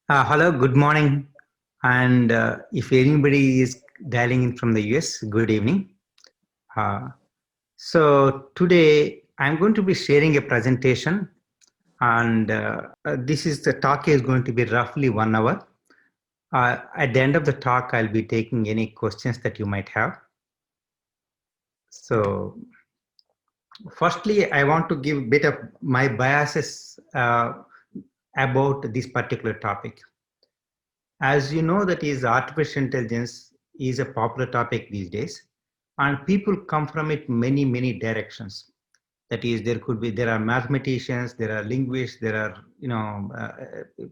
Hello, good morning. And if anybody is dialing in from the US, good evening. Uh, so today I'm going to be sharing a presentation, and this is the talk is going to be roughly 1 hour. At the end of the talk, I'll be taking any questions that you might have. So, firstly, I want to give a bit of my biases about this particular topic. As you know, that is artificial intelligence is a popular topic these days, and people come from it many directions. That is, there are mathematicians, there are linguists, there are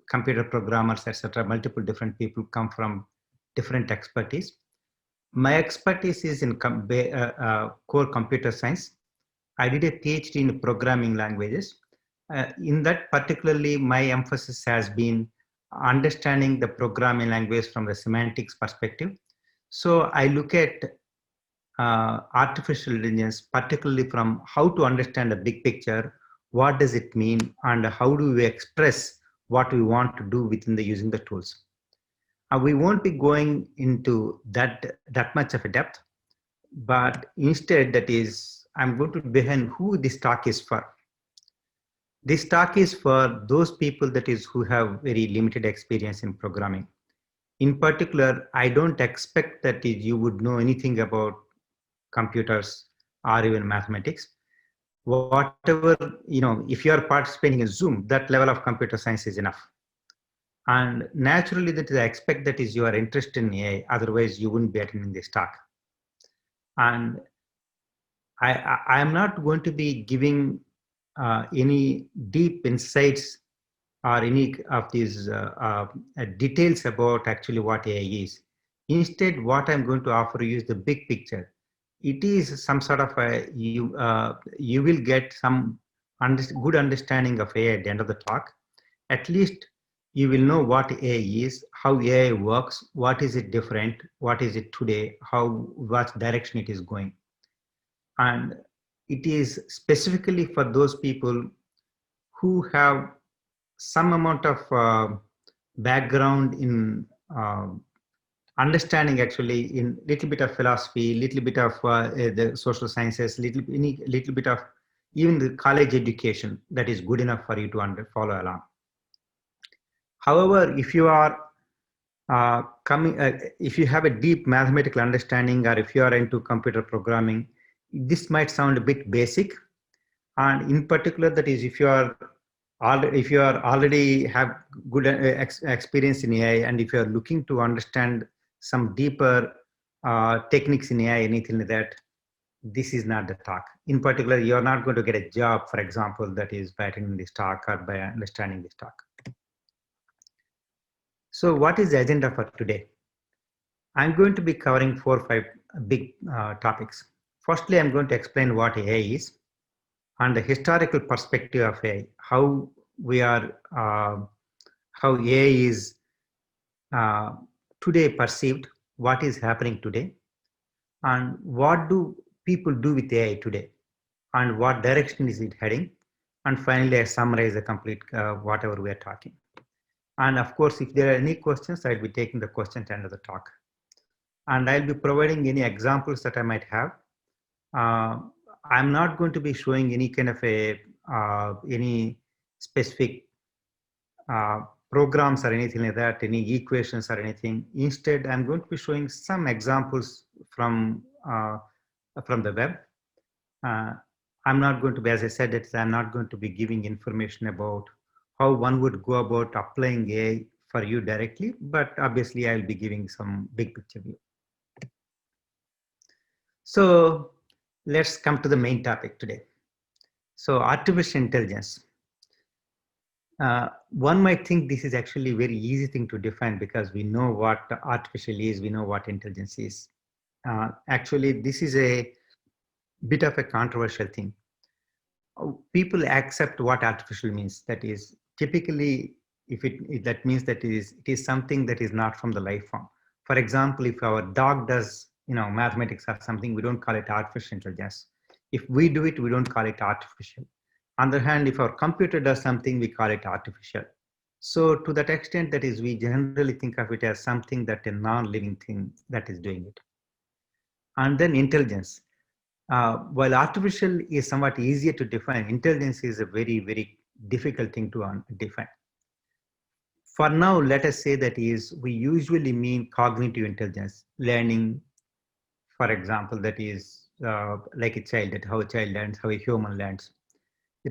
computer programmers, etc. Multiple different people come from different expertise. My expertise is in core computer science. I did a PhD in programming languages. In that, particularly, my emphasis has been understanding the programming language from the semantics perspective. So I look at artificial intelligence, particularly from how to understand the big picture, what does it mean, and how do we express what we want to do within the using the tools. We won't be going into that much of a depth, but instead, that is, I'm going to begin who this talk is for. This talk is for those people that is who have very limited experience in programming. In particular, I don't expect that you would know anything about computers or even mathematics. Whatever, if you are participating in Zoom, that level of computer science is enough. And naturally, that is, I expect that is you are interested in AI, otherwise you wouldn't be attending this talk. And I am not going to be giving any deep insights or any of these details about actually what AI is. Instead, what I'm going to offer you is the big picture. It is some sort of you will get some good understanding of AI at the end of the talk. At least you will know what AI is, how AI works, what is it different, what is it today, what direction it is going. And it is specifically for those people who have some amount of background in understanding, actually, in little bit of philosophy, little bit of the social sciences, little bit of even the college education that is good enough for you to follow along. However, if you are if you have a deep mathematical understanding, or if you are into computer programming, this might sound a bit basic. And in particular, that is, if you are already have good experience in AI, and if you are looking to understand some deeper techniques in AI, anything like that, this is not the talk. In particular, you are not going to get a job, for example, that is by attending this talk or by understanding this talk. So what is the agenda for today? I'm going to be covering 4 or 5 big topics. Firstly, I'm going to explain what AI is and the historical perspective of AI, how AI is today perceived, what is happening today, and what do people do with AI today, and what direction is it heading. And finally, I summarize the complete whatever we are talking. And of course, if there are any questions, I'll be taking the questions at the end of the talk. And I'll be providing any examples that I might have. I'm not going to be showing any kind of any specific programs or anything like that, any equations or anything. Instead, I'm going to be showing some examples from the web. I'm not going to be, as I said, I'm not going to be giving information about how one would go about applying AI for you directly, but obviously I'll be giving some big picture view. So let's come to the main topic today. So artificial intelligence. One might think this is actually a very easy thing to define because we know what artificial is, we know what intelligence is. Actually, this is a bit of a controversial thing. People accept what artificial means. That is, typically, if that means that it is something that is not from the life form. For example, if our dog does mathematics or something, we don't call it artificial intelligence. If we do it, we don't call it artificial. On the other hand, if our computer does something, we call it artificial. So to that extent, that is, we generally think of it as something that a non-living thing that is doing it. And then intelligence. While artificial is somewhat easier to define, intelligence is a very, very difficult thing to define. For now, let us say that is, we usually mean cognitive intelligence, learning, for example, that is like a child, that how a child learns, how a human learns.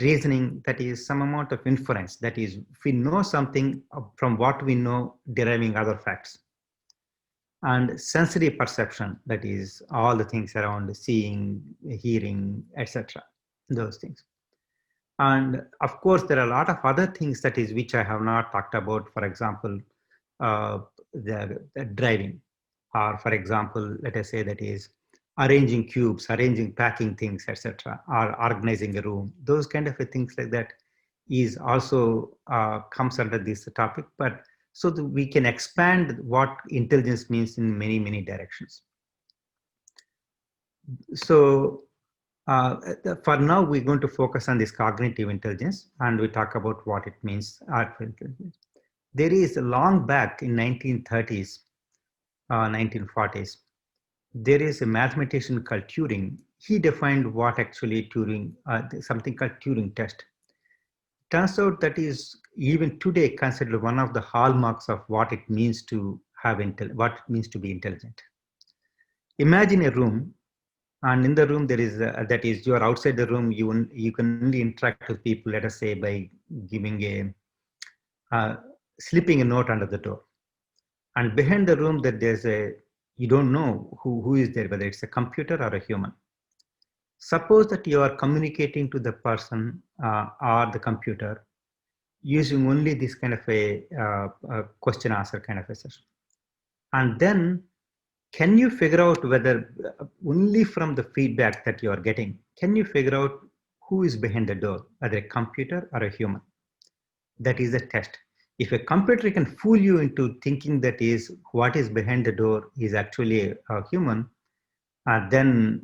Reasoning, that is some amount of inference, that is, if we know something from what we know, deriving other facts. And sensory perception, that is all the things around seeing, hearing, etc., those things. And of course, there are a lot of other things that is which I have not talked about. For example, the driving, or for example, let us say that is arranging cubes, arranging, packing things, etc., or organizing a room. Those kind of things like that is also comes under this topic. But so that we can expand what intelligence means in many, many directions. So for now, we're going to focus on this cognitive intelligence, and we talk about what it means. Artificial intelligence. There is a long back in 1930s, 1940s, there is a mathematician called Turing. He defined what actually Turing, something called Turing test. Turns out that is even today considered one of the hallmarks of what it means to have what it means to be intelligent. Imagine a room, and in the room there is that is, you are outside the room. You can only interact with people. Let us say by giving slipping a note under the door, and behind the room that there's you don't know who is there, whether it's a computer or a human. Suppose that you are communicating to the person or the computer using only this kind of a question answer kind of a session. And then can you figure out whether only from the feedback that you are getting, can you figure out who is behind the door, whether a computer or a human? That is a test. If a computer can fool you into thinking that is what is behind the door is actually a human, then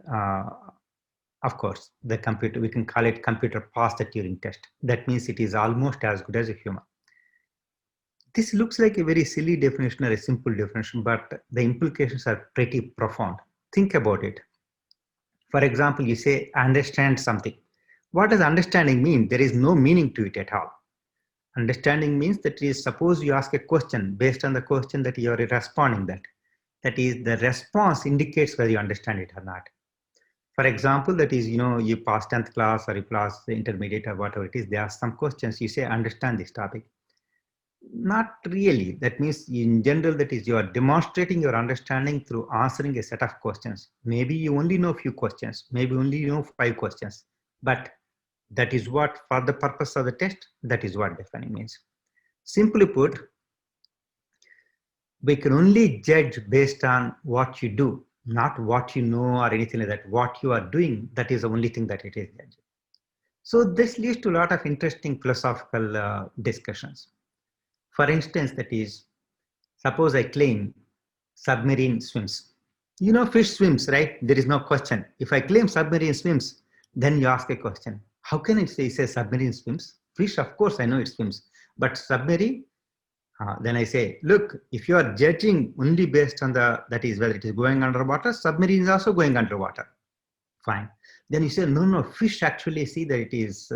of course, the computer, we can call it computer passed the Turing test. That means it is almost as good as a human. This looks like a very silly definition or a simple definition, but the implications are pretty profound. Think about it. For example, you say, understand something. What does understanding mean? There is no meaning to it at all. Understanding means that is, suppose you ask a question, based on the question that you are responding that is, the response indicates whether you understand it or not. For example, that is, you pass 10th class or you pass the intermediate or whatever it is, there are some questions, you say, understand this topic. Not really. That means in general, that is, you are demonstrating your understanding through answering a set of questions. Maybe you only know a few questions, maybe only know 5 questions, but that is what, for the purpose of the test, that is what defining means. Simply put, we can only judge based on what you do, not what you know or anything like that. What you are doing, that is the only thing that it is judged. So this leads to a lot of interesting philosophical discussions. For instance, that is, suppose I claim submarine swims. Fish swims, right? There is no question. If I claim submarine swims, then you ask a question. How can it say submarine swims? Fish, of course, I know it swims. But submarine? Then I say, look, if you are judging only based on that is whether it is going underwater, submarine is also going underwater. Fine. Then you say, no, fish actually see that it is,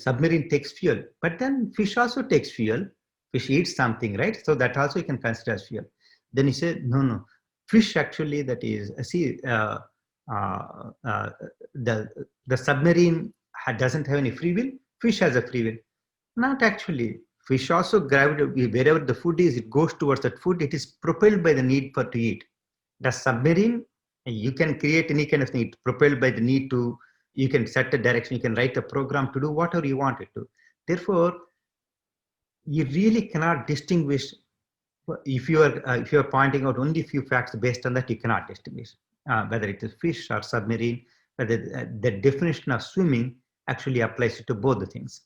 submarine takes fuel. But then fish also takes fuel. Fish eats something, right? So that also you can consider as fuel. Then you say, no, fish actually that is, the submarine doesn't have any free will. Fish has a free will. Not actually. Fish also gravitate, wherever the food is, it goes towards that food. It is propelled by the need to eat. The submarine, you can create any kind of thing, propelled by the need to, you can set the direction, you can write a program to do whatever you want it to. Therefore, you really cannot distinguish. If you are pointing out only a few facts based on that, you cannot distinguish whether it is fish or submarine. Whether the definition of swimming actually applies to both the things.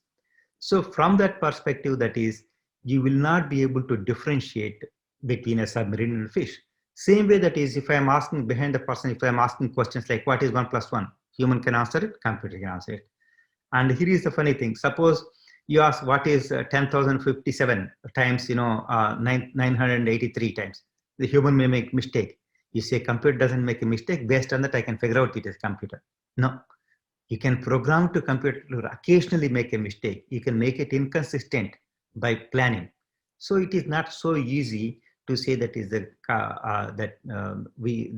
So from that perspective, that is, you will not be able to differentiate between a submarine and a fish. Same way, that is, if I am asking behind the person, if I am asking questions like what is 1 + 1, human can answer it, computer can answer it. And here is the funny thing. Suppose You ask what is 10,057 times, 983 times. The human may make mistake. You say computer doesn't make a mistake. Based on that, I can figure out it is computer. No, you can program to computer to occasionally make a mistake. You can make it inconsistent by planning. So it is not so easy to say that is the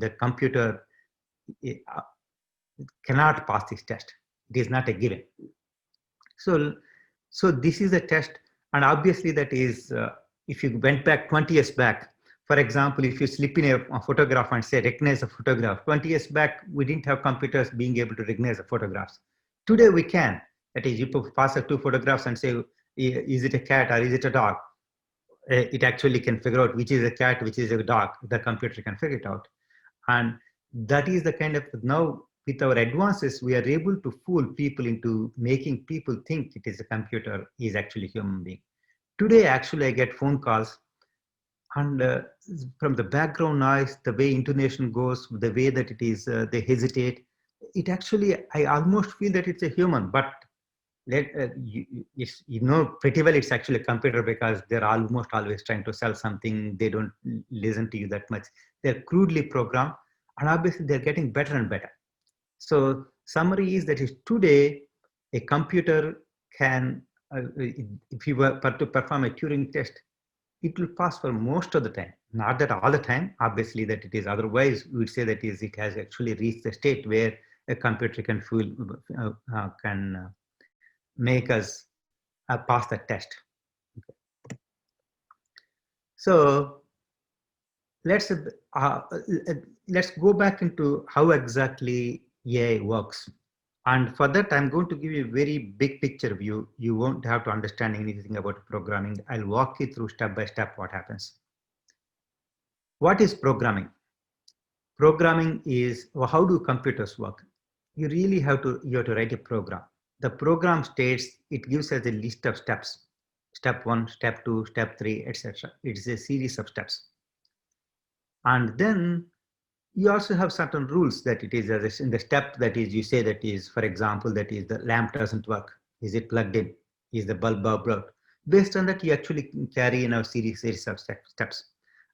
the computer uh, cannot pass this test. It is not a given. So, so this is a test, and obviously that is, if you went back 20 years back, for example, if you slip in a photograph and say recognize a photograph, 20 years back, we didn't have computers being able to recognize the photographs. Today we can. That is, you pass two photographs and say, is it a cat or is it a dog? It actually can figure out which is a cat, which is a dog. The computer can figure it out. And that is the kind of, now with our advances, we are able to fool people into making people think it is a computer is actually human being. Today, actually, I get phone calls, and from the background noise, the way intonation goes, the way that it is, they hesitate, it actually, I almost feel that it's a human, but you know pretty well it's actually a computer, because they're almost always trying to sell something. They don't listen to you that much. They're crudely programmed, and obviously they're getting better and better. So summary is that is today a computer can, if you were to perform a Turing test, it will pass for most of the time. Not that all the time, obviously that it is. Otherwise, we would say that is it has actually reached the state where a computer can make us pass the test. Okay. So let's go back into how exactly AI works. And for that, I'm going to give you a very big picture view. You won't have to understand anything about programming. I'll walk you through step by step what happens. What is programming? Programming is, well, how do computers work? You really have to write a program. The program states, it gives us a list of steps. Step 1, step 2, step 3, etc. It's a series of steps. And then you also have certain rules that it is in the step that is, you say that is, for example, that is the lamp doesn't work. Is it plugged in? Is the bulb out? Based on that, you actually carry in a series of steps.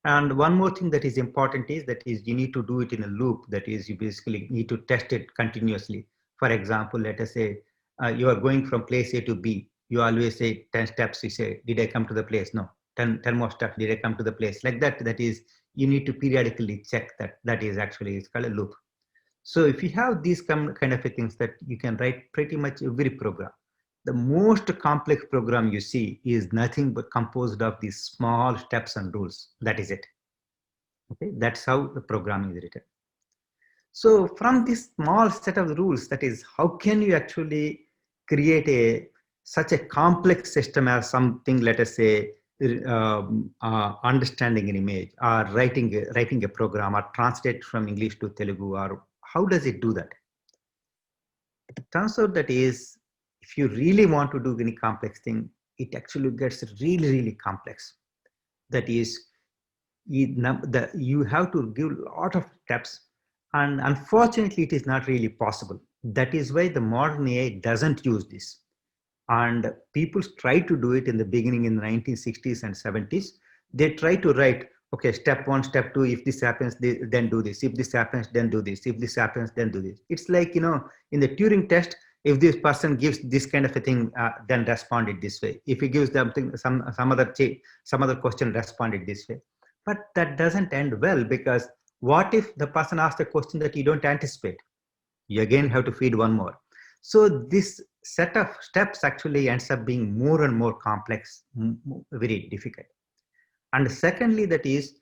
And one more thing that is important is that is you need to do it in a loop. That is, you basically need to test it continuously. For example, let us say you are going from place A to B. You always say 10 steps. You say, did I come to the place? No. 10 more steps. Did I come to the place? Like that. That is, you need to periodically check that is actually, it's called a loop. So if you have these kind of things, that you can write pretty much every program. The most complex program you see is nothing but composed of these small steps and rules. That is it. Okay, that's how the program is written. So from this small set of rules, that is, how can you actually create such a complex system as something, let us say, understanding an image, or writing a program, or translate from English to Telugu, or how does it do that? It turns out that is, if you really want to do any complex thing, it actually gets really, really complex. That is, you have to give a lot of steps, and unfortunately, it is not really possible. That is why the modern AI doesn't use this. And people tried to do it in the beginning in the 1960s and 70s. They try to write, okay, step 1, step 2, if this happens, then do this. If this happens, then do this. If this happens, then do this. It's like, in the Turing test, if this person gives this kind of a thing, then respond it this way. If he gives them some other question, respond it this way. But that doesn't end well, because what if the person asks a question that you don't anticipate? You again have to feed one more. So this set of steps actually ends up being more and more complex, very difficult. And secondly, that is,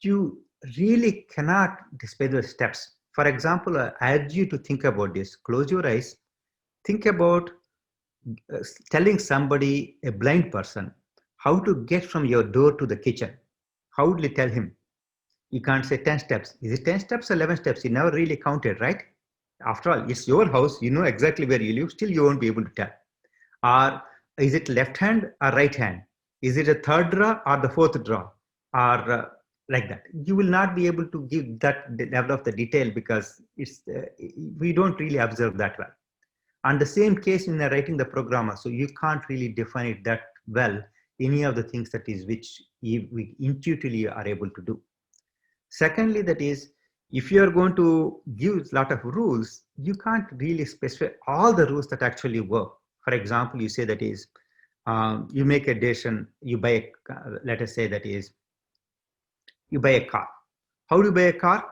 you really cannot display the steps. For example, I urge you to think about this. Close your eyes. Think about telling somebody, a blind person, how to get from your door to the kitchen. How would you tell him? You can't say 10 steps. Is it 10 steps or 11 steps? You never really counted, right? After all, it's your house. You know exactly where you live. Still, you won't be able to tell. Or is it left hand or right hand? Is it a third draw or the fourth draw? Or like that. You will not be able to give that level of the detail, because we don't really observe that well. And the same case in writing the programmer. So you can't really define it that well, any of the things that is which we intuitively are able to do. Secondly, that is, if you are going to give a lot of rules, you can't really specify all the rules that actually work. For example, you say that is, you make a decision, you buy, let us say that is, you buy a car. How do you buy a car?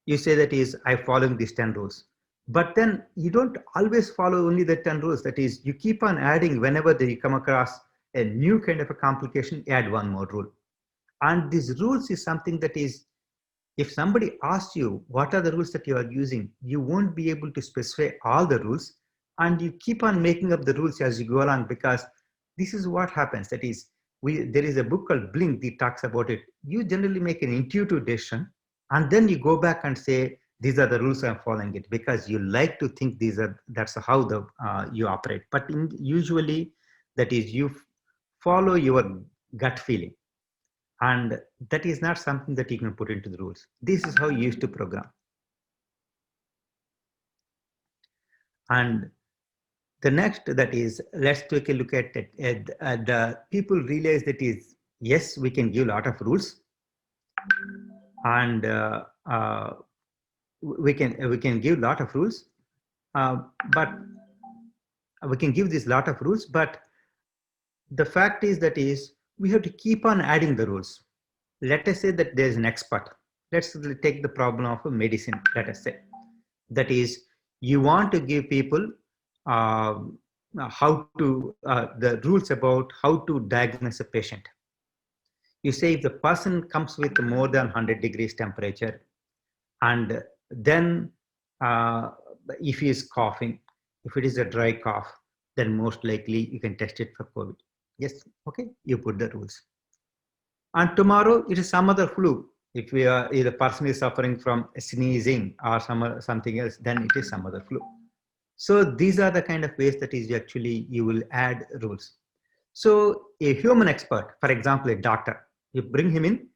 You say that is, I following these 10 rules. But then you don't always follow only the 10 rules. That is, you keep on adding whenever you come across a new kind of a complication, add one more rule. And these rules is something that is, if somebody asks you what are the rules that you are using, you won't be able to specify all the rules, and you keep on making up the rules as you go along, because this is what happens. That is, there is a book called Blink that talks about it. You generally make an intuitive decision, and then you go back and say, these are the rules, I'm following it, because you like to think that's how you operate. But usually, that is, you follow your gut feeling. And that is not something that you can put into the rules. This is how you used to program. And the next, that is, let's take a look at it. The people realize that is, yes, we can give a lot of rules, and we can give a lot of rules, but we can give this lot of rules. But the fact is that is, we have to keep on adding the rules. Let us say that there is an expert. Let's take the problem of medicine. Let us say that is, you want to give people the rules about how to diagnose a patient. You say if the person comes with more than 100 degrees temperature, and then if he is coughing, if it is a dry cough, then most likely you can test it for COVID. Yes, okay, you put the rules. And tomorrow it is some other flu. If the person is suffering from sneezing or something else, then it is some other flu. So these are the kind of ways that is actually you will add rules. So a human expert, for example, a doctor, you bring him in,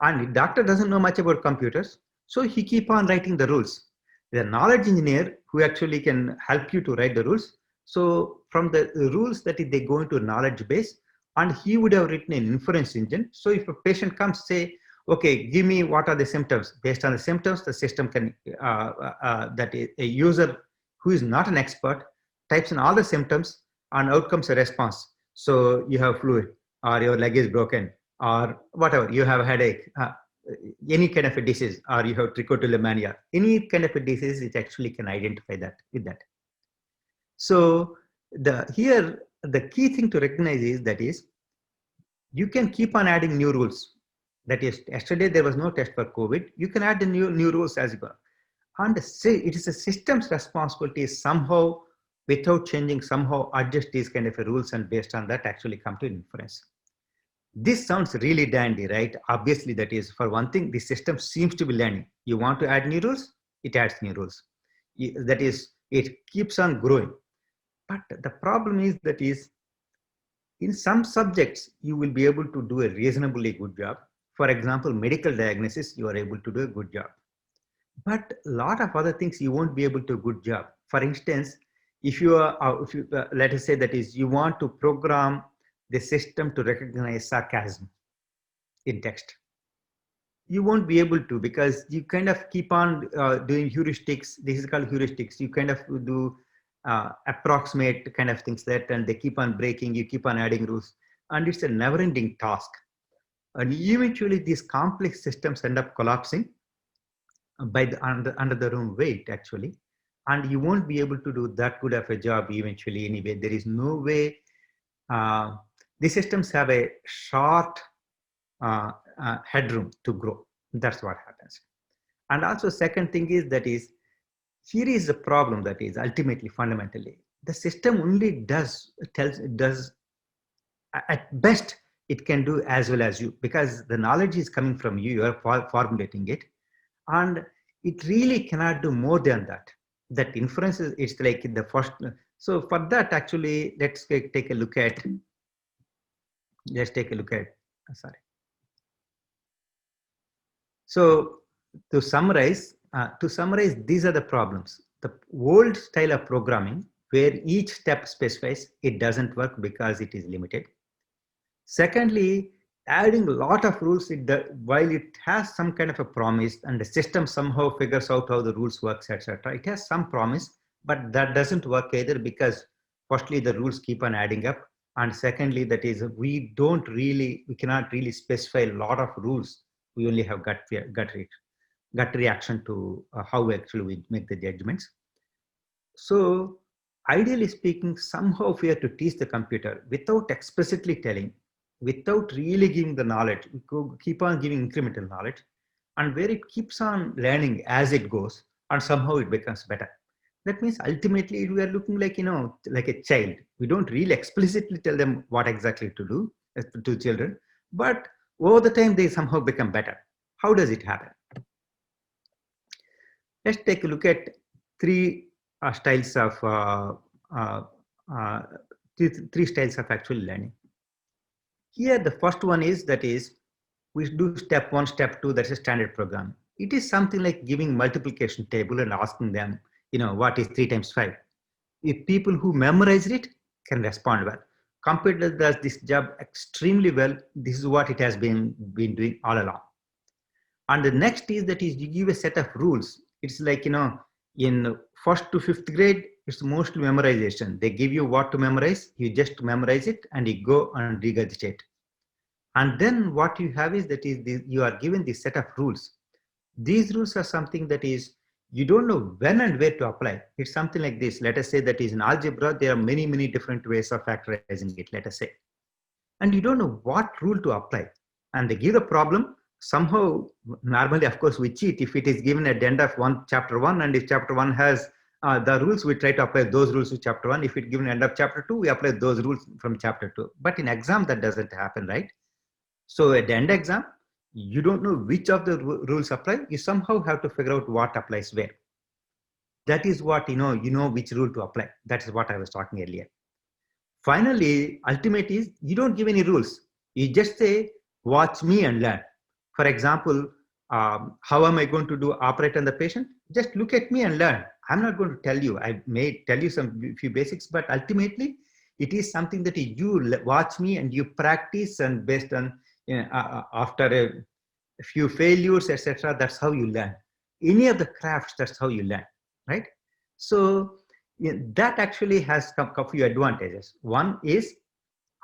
and the doctor doesn't know much about computers, so he keep on writing the rules. The knowledge engineer who actually can help you to write the rules. So from the rules that they go into a knowledge base, and he would have written an inference engine. So if a patient comes, say, okay, give me what are the symptoms. Based on the symptoms, the system can, that a user who is not an expert types in all the symptoms, and out comes a response. So you have flu, or your leg is broken, or whatever, you have a headache, any kind of a disease, or you have trichotillomania, any kind of a disease, it actually can identify that with that. So here, the key thing to recognize is that is, you can keep on adding new rules. That is, yesterday there was no test for COVID. You can add the new rules as you go. And say it is a system's responsibility somehow, without changing, somehow adjust these kind of rules, and based on that actually come to inference. This sounds really dandy, right? Obviously, that is, for one thing, the system seems to be learning. You want to add new rules, it adds new rules. That is, it keeps on growing. But the problem is that is, in some subjects, you will be able to do a reasonably good job. For example, medical diagnosis, you are able to do a good job. But a lot of other things you won't be able to do a good job. For instance, if you let us say that is, you want to program the system to recognize sarcasm in text, you won't be able to, because you kind of keep on doing heuristics. This is called heuristics. You kind of do approximate kind of things that, and they keep on breaking, you keep on adding rules, and it's a never-ending task. And eventually these complex systems end up collapsing by under their own weight, actually. And you won't be able to do that good of a job eventually anyway. There is no way. The systems have a short headroom to grow. That's what happens. And also, second thing is that is, here is the problem, that is, ultimately, fundamentally, the system only does at best it can do as well as you, because the knowledge is coming from you, you are formulating it, and it really cannot do more than that. That inference is, it's like the first. So for that, actually, let's take a look at. Let's take a look at. Sorry. So to summarize, these are the problems. The old style of programming where each step specifies, it doesn't work because it is limited. Secondly, adding a lot of rules, while it has some kind of a promise and the system somehow figures out how the rules works, etc. It has some promise, but that doesn't work either because firstly, the rules keep on adding up. And secondly, that is, we cannot really specify a lot of rules. We only have gut reaction to how actually we make the judgments. So ideally speaking, somehow we have to teach the computer without explicitly telling, without really giving the knowledge, we keep on giving incremental knowledge, and where it keeps on learning as it goes, and somehow it becomes better. That means ultimately we are looking like, like a child. We don't really explicitly tell them what exactly to do to children, but over the time they somehow become better. How does it happen? Let's take a look at three styles of uh, uh, three styles of actual learning. Here, the first one is we do step one, step two. That's a standard program. It is something like giving multiplication table and asking them, what is 3 times 5? If people who memorize it can respond well. Computer does this job extremely well. This is what it has been doing all along. And the next is you give a set of rules. It's like, in first to fifth grade, it's mostly memorization. They give you what to memorize, you just memorize it and you go and regurgitate. And then what you have is you are given this set of rules. These rules are something that is, you don't know when and where to apply. It's something like this. Let us say that is in algebra, there are many, many different ways of factorizing it, let us say. And you don't know what rule to apply. And they give a problem. Somehow, normally, of course, we cheat if it is given at the end of chapter one, and if chapter one has the rules, we try to apply those rules to chapter one. If it's given at the end of chapter two, we apply those rules from chapter two. But in exam, that doesn't happen, right? So at the end exam, you don't know which of the rules apply. You somehow have to figure out what applies where. That is what, you know which rule to apply. That is what I was talking earlier. Finally, ultimate is you don't give any rules. You just say, watch me and learn. For example, how am I going to operate on the patient? Just look at me and learn. I'm not going to tell you. I may tell you some few basics, but ultimately, it is something that you watch me and you practice, and based on after a few failures, etc. That's how you learn. Any of the crafts, that's how you learn, right? So that actually has a few advantages. One is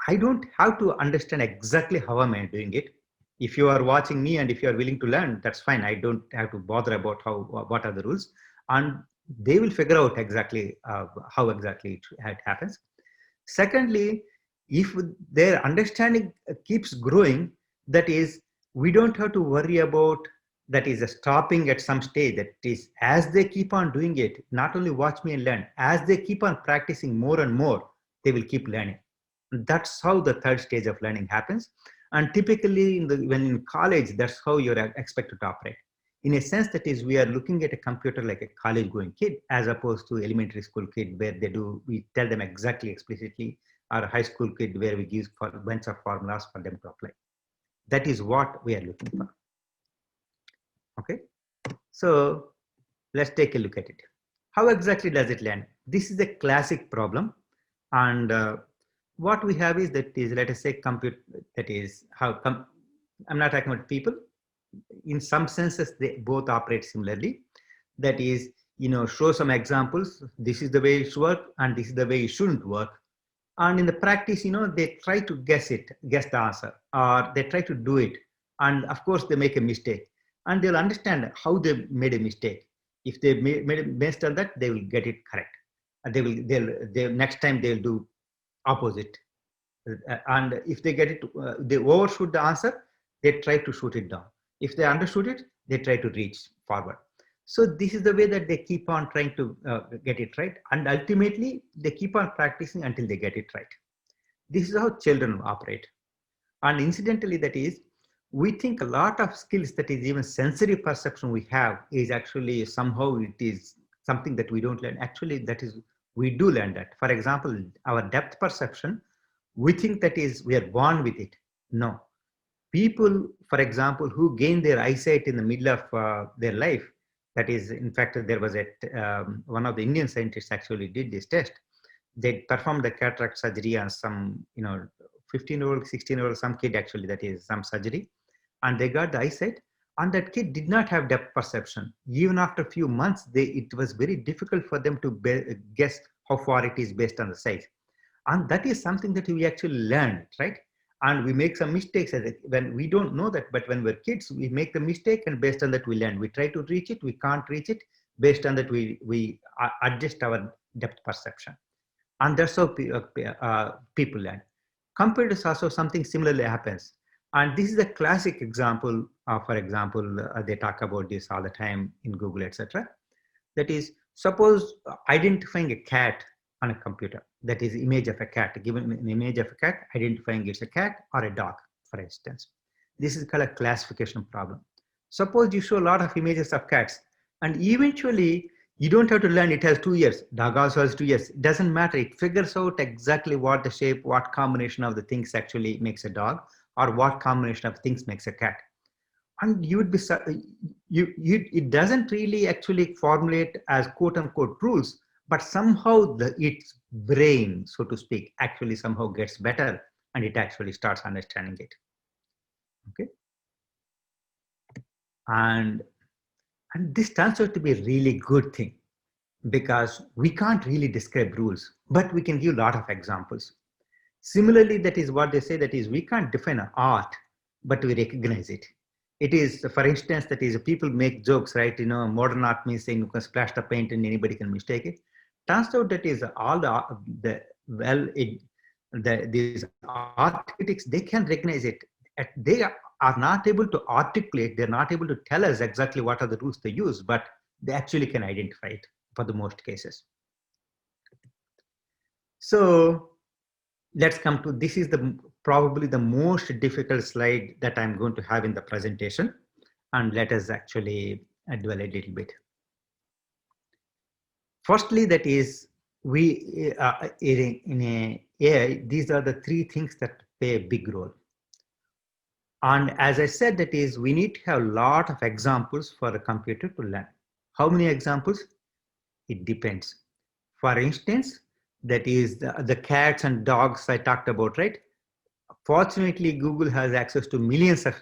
I don't have to understand exactly how am I doing it. If you are watching me and if you are willing to learn, that's fine. I don't have to bother about what are the rules, and they will figure out exactly how exactly it happens. Secondly, if their understanding keeps growing, that is, we don't have to worry about that is a stopping at some stage. That is, as they keep on doing it, not only watch me and learn, as they keep on practicing more and more, they will keep learning. That's how the third stage of learning happens. And typically when in college, that's how you're expected to operate. In a sense, that is, we are looking at a computer like a college going kid, as opposed to elementary school kid where we tell them exactly explicitly, or a high school kid where we give a bunch of formulas for them to apply. That is what we are looking for. Okay, so let's take a look at it. How exactly does it learn? This is a classic problem, and what we have is let us say compute, that is I'm not talking about people. In some senses, they both operate similarly. That is, show some examples. This is the way it works, and this is the way it shouldn't work. And in the practice, they try to guess the answer, or they try to do it. And of course, they make a mistake, and they'll understand how they made a mistake. If they made a mistake on that, they will get it correct. And they'll next time they'll do opposite. And if they get it, they overshoot the answer, they try to shoot it down. If they understood it, they try to reach forward. So this is the way that they keep on trying to get it right. And ultimately, they keep on practicing until they get it right. This is how children operate. And incidentally, that is, we think a lot of skills, that is even sensory perception we have, is actually somehow it is something that we don't learn. Actually, that is, we do learn that. For example, our depth perception, we think that is we are born with it. No. People, for example, who gain their eyesight in the middle of their life, that is, in fact, there was one of the Indian scientists actually did this test. they performed the cataract surgery on some, 15-year-old, 16-year-old, some kid actually, that is some surgery, and they got the eyesight. And that kid did not have depth perception. Even after a few months, it was very difficult for them to guess how far it is based on the size. And that is something that we actually learned, right? And we make some mistakes when we don't know that, but when we're kids, we make the mistake, and based on that we learn. We try to reach it, we can't reach it. Based on that, we adjust our depth perception. And that's how people learn. Computers also, something similarly happens. And this is a classic example. For example, they talk about this all the time in Google, etc. That is, suppose identifying a cat on a computer, that is image of a cat, given an image of a cat, identifying it's a cat or a dog, for instance. This is called a classification problem. Suppose you show a lot of images of cats, and eventually you don't have to learn it has 2 years. Dog also has 2 years. It doesn't matter. It figures out exactly what the shape, what combination of the things actually makes a dog, or what combination of things makes a cat. And you would be, it doesn't really actually formulate as quote unquote rules, but somehow its brain, so to speak, actually somehow gets better, and it actually starts understanding it. Okay. And this turns out to be a really good thing, because we can't really describe rules, but we can give a lot of examples. Similarly, that is what they say, that is, we can't define an art, but we recognize it. It is, for instance, that is, people make jokes, right? Modern art means saying you can splash the paint and anybody can mistake it. Turns out that is all these art critics, they can recognize it. They are not able to articulate, they're not able to tell us exactly what are the rules they use, but they actually can identify it for the most cases. So let's come to, this is probably the most difficult slide that I'm going to have in the presentation, and let us actually dwell a little bit. Firstly, that is, we in AI, these are the 3 things that play a big role. And as I said, that is, we need to have a lot of examples for the computer to learn. How many examples? It depends. For instance, that is the cats and dogs I talked about, right? Fortunately, Google has access to millions of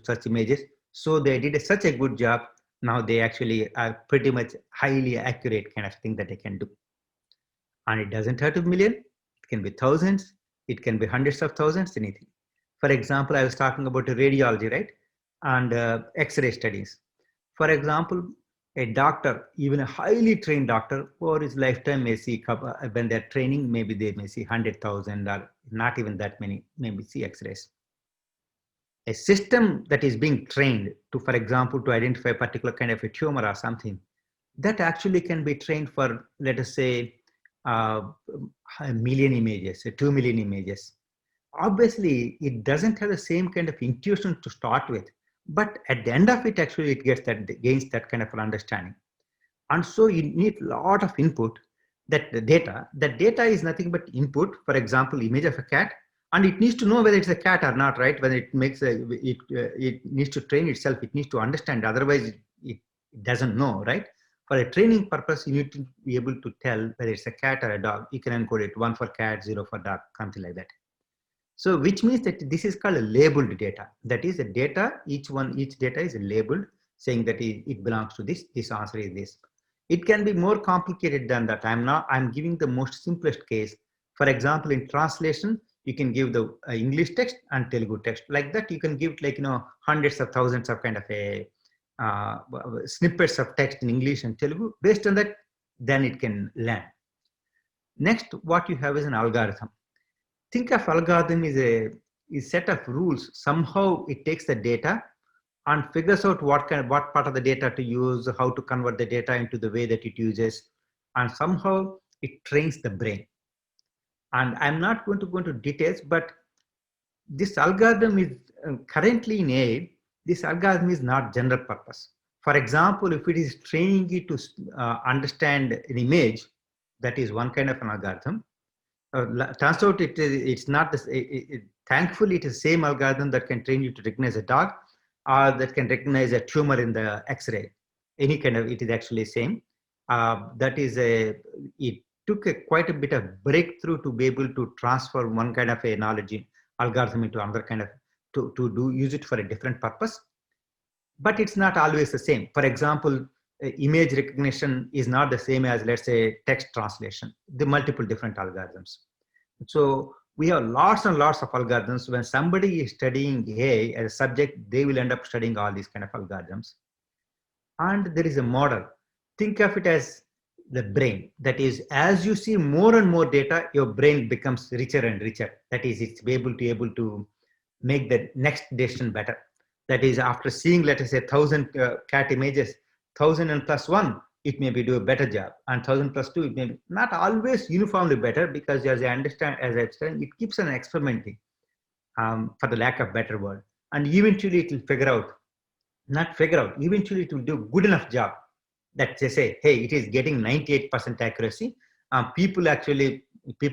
such images. So they did such a good job. Now they actually are pretty much highly accurate kind of thing that they can do. And it doesn't have to be million. It can be thousands. It can be hundreds of thousands, anything. For example, I was talking about radiology, right? And X-ray studies. For example, a doctor, even a highly trained doctor, for his lifetime may see, when they're training, maybe they may see 100,000 or not even that many, maybe see X-rays. A system that is being trained to, for example, to identify a particular kind of a tumor or something, that actually can be trained for, let us say, a million images, 2 million images. Obviously, it doesn't have the same kind of intuition to start with, but at the end of it, actually, it gains that kind of an understanding. And so you need a lot of input. That data is nothing but input. For example, image of a cat, and it needs to know whether it's a cat or not, right? Whether it makes it needs to train itself. It needs to understand. Otherwise, it doesn't know, right? For a training purpose, you need to be able to tell whether it's a cat or a dog. You can encode it 1 for cat, 0 for dog, something like that. So which means that this is called a labeled data. That is a data, each data is labeled, saying that it belongs to this answer is this. It can be more complicated than that. I'm giving the most simplest case. For example, in translation, you can give the English text and Telugu text. Like that, you can give hundreds of thousands of kind of a snippets of text in English and Telugu. Based on that, then it can learn. Next, what you have is an algorithm. Think of algorithm is a set of rules. Somehow it takes the data and figures out what part of the data to use, how to convert the data into the way that it uses, and somehow it trains the brain. And I'm not going to go into details, but this algorithm is currently in AI, this algorithm is not general purpose. For example, if it is training it to understand an image, that is one kind of an algorithm. Turns out it's not this. Thankfully, it is the same algorithm that can train you to recognize a dog, or that can recognize a tumor in the X-ray. Any kind of, it is actually same. That is it took quite a bit of breakthrough to be able to transfer one kind of a knowledge algorithm into another kind of, use it for a different purpose. But it's not always the same. For example, image recognition is not the same as, let's say, text translation, the multiple different algorithms. So we have lots and lots of algorithms. When somebody is studying AI as a subject, they will end up studying all these kind of algorithms. And there is a model. Think of it as the brain. That is, as you see more and more data, your brain becomes richer and richer. That is, it's able to make the next decision better. That is, after seeing, let us say, 1,000 cat images, 1,000 and plus one, it may be do a better job, and 1,000 plus two, it may be not always uniformly better, because as I understand, it keeps on experimenting, for the lack of better word, and eventually it will eventually it will do good enough job that they say, hey, it is getting 98% accuracy. People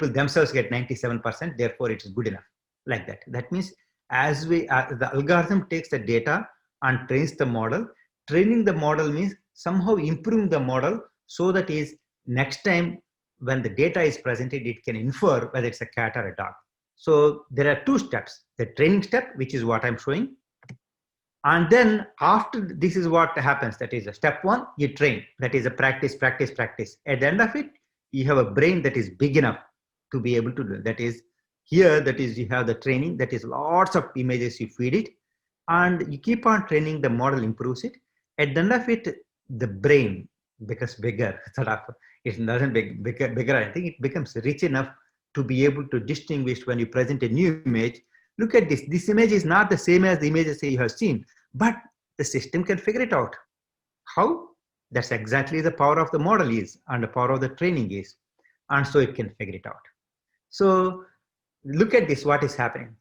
themselves get 97%, therefore it is good enough, like that. That means as the algorithm takes the data and trains the model. Training the model means somehow improving the model so that is next time when the data is presented, it can infer whether it's a cat or a dog. So there are two steps: the training step, which is what I'm showing, and then after this is what happens. That is a step one, you train. That is a practice. At the end of it, you have a brain that is big enough to be able to do. That is here, that is you have the training, that is lots of images you feed it, and you keep on training, the model improves it. At the end of it, the brain becomes bigger. It doesn't bigger. I think it becomes rich enough to be able to distinguish when you present a new image. Look at this. This image is not the same as the images you have seen, but the system can figure it out. How? That's exactly the power of the model is, and the power of the training is, and so it can figure it out. So look at this. What is happening?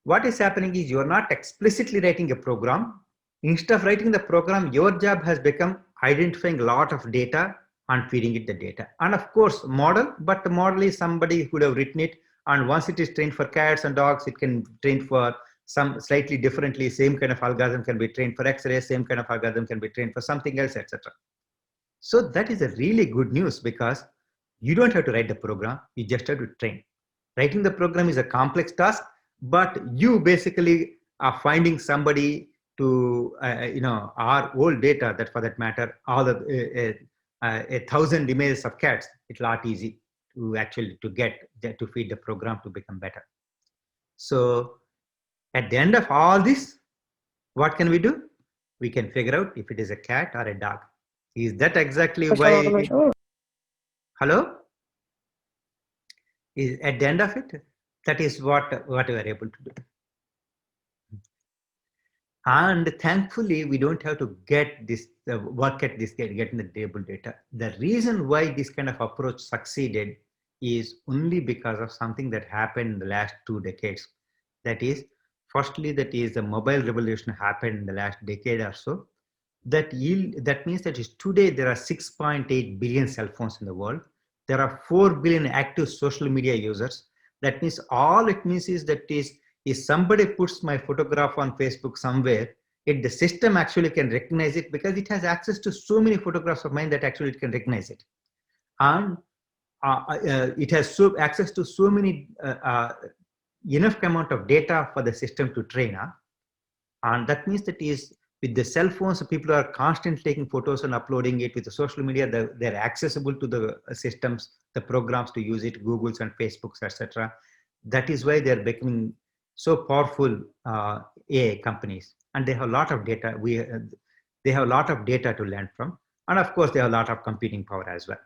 What is happening is you are not explicitly writing a program. Instead of writing the program, your job has become identifying a lot of data and feeding it the data. And of course, model, but the model is somebody who would have written it. And once it is trained for cats and dogs, it can train for some slightly differently. Same kind of algorithm can be trained for X-ray, same kind of algorithm can be trained for something else, etc. So that is a really good news, because you don't have to write the program, you just have to train. Writing the program is a complex task, but you basically are finding somebody to, our old data, that for that matter, all the 1,000 images of cats, it's a lot easy to actually to feed the program to become better. So at the end of all this, what can we do? We can figure out if it is a cat or a dog. Is that exactly why? Hello? Is at the end of it, that is what we are able to do. And thankfully, we don't have to get this work at this getting the table data. The reason why this kind of approach succeeded is only because of something that happened in the last 2 decades. That is, firstly, that is the mobile revolution happened in the last decade or so. That means that is today there are 6.8 billion cell phones in the world. There are 4 billion active social media users. That means all it means is that if somebody puts my photograph on Facebook somewhere, the system actually can recognize it, because it has access to so many photographs of mine that actually it can recognize it. And it has access to so many enough amount of data for the system to train on. And that means that is with the cell phones, people are constantly taking photos and uploading it. With the social media, they're accessible to the systems, the programs to use it, Googles and Facebooks, etc. That is why they're becoming so powerful AI companies, and they have a lot of data. They have a lot of data to learn from, and of course, they have a lot of computing power as well.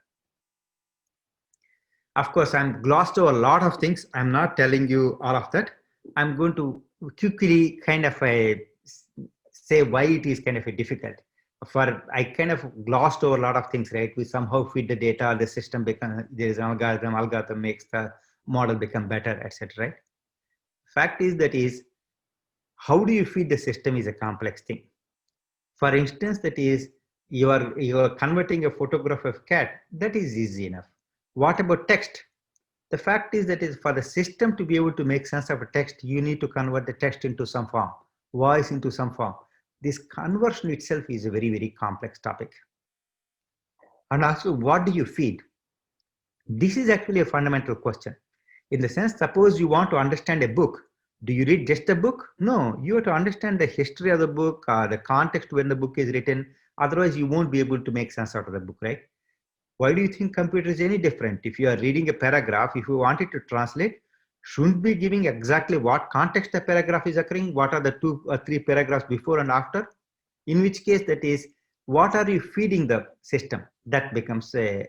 Of course, I'm glossed over a lot of things. I'm not telling you all of that. I'm going to quickly kind of say why it is kind of difficult. I kind of glossed over a lot of things, right? We somehow feed the data, the system becomes, there is an algorithm makes the model become better, etc. Right? Fact is how do you feed the system is a complex thing. For instance, that is you are converting a photograph of cat, that is easy enough. What about text? The fact is that is for the system to be able to make sense of a text, you need to convert the text into some form, voice into some form. This conversion itself is a very, very complex topic. And also, what do you feed? This is actually a fundamental question. In the sense, suppose you want to understand a book. Do you read just a book? No, you have to understand the history of the book, the context when the book is written. Otherwise, you won't be able to make sense out of the book, right? Why do you think computer is any different? If you are reading a paragraph, if you want it to translate, shouldn't be giving exactly what context the paragraph is occurring, what are the 2 or 3 paragraphs before and after, in which case that is, what are you feeding the system? That becomes a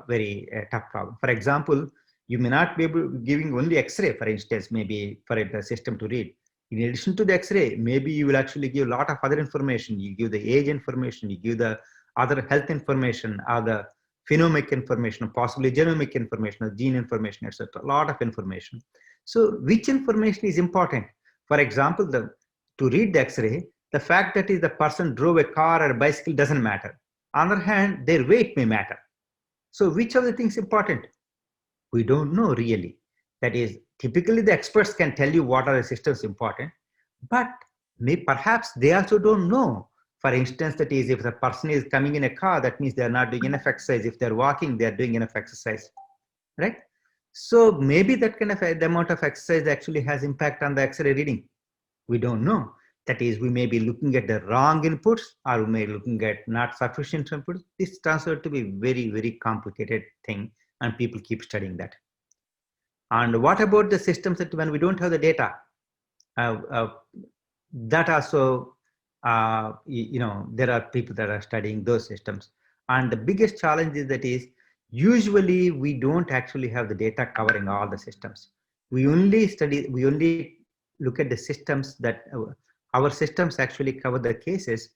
very tough problem. For example, you may not be able giving only X-ray, for instance, maybe for the system to read. In addition to the X-ray, maybe you will actually give a lot of other information. You give the age information, you give the other health information, other phenomic information, possibly genomic information, or gene information, etc. A lot of information. So which information is important? For example, to read the X-ray, the fact that is the person drove a car or a bicycle doesn't matter. On the other hand, their weight may matter. So which of the things important? We don't know really. That is, typically the experts can tell you what are the systems important, but perhaps they also don't know. For instance, that is, if the person is coming in a car, that means they're not doing enough exercise. If they're walking, they're doing enough exercise, right? So maybe that kind of the amount of exercise actually has impact on the X-ray reading. We don't know. That is, we may be looking at the wrong inputs, or we may be looking at not sufficient inputs. This turns out to be very, very complicated thing, and people keep studying that. And what about the systems that when we don't have the data? That also, there are people that are studying those systems. And the biggest challenge is that is, usually we don't actually have the data covering all the systems. We only look at the systems that our systems actually cover the cases.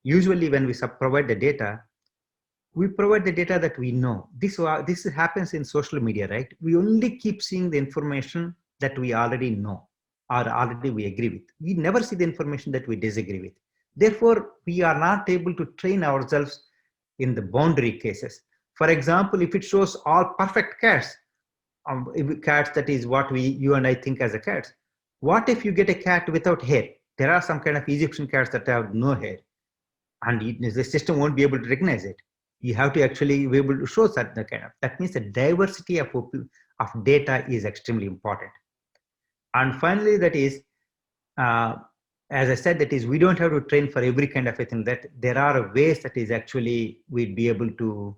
Usually when we provide the data, we provide the data that we know. This happens in social media, right? We only keep seeing the information that we already know or already we agree with. We never see the information that we disagree with. Therefore, we are not able to train ourselves in the boundary cases. For example, if it shows all perfect cats, cats, that is what you and I think as a cat. What if you get a cat without hair? There are some kind of Egyptian cats that have no hair, and the system won't be able to recognize it. You have to actually be able to show that that means the diversity of data is extremely important. And finally, that is, as I said, that is, we don't have to train for every kind of a thing. That there are ways that is actually we'd be able to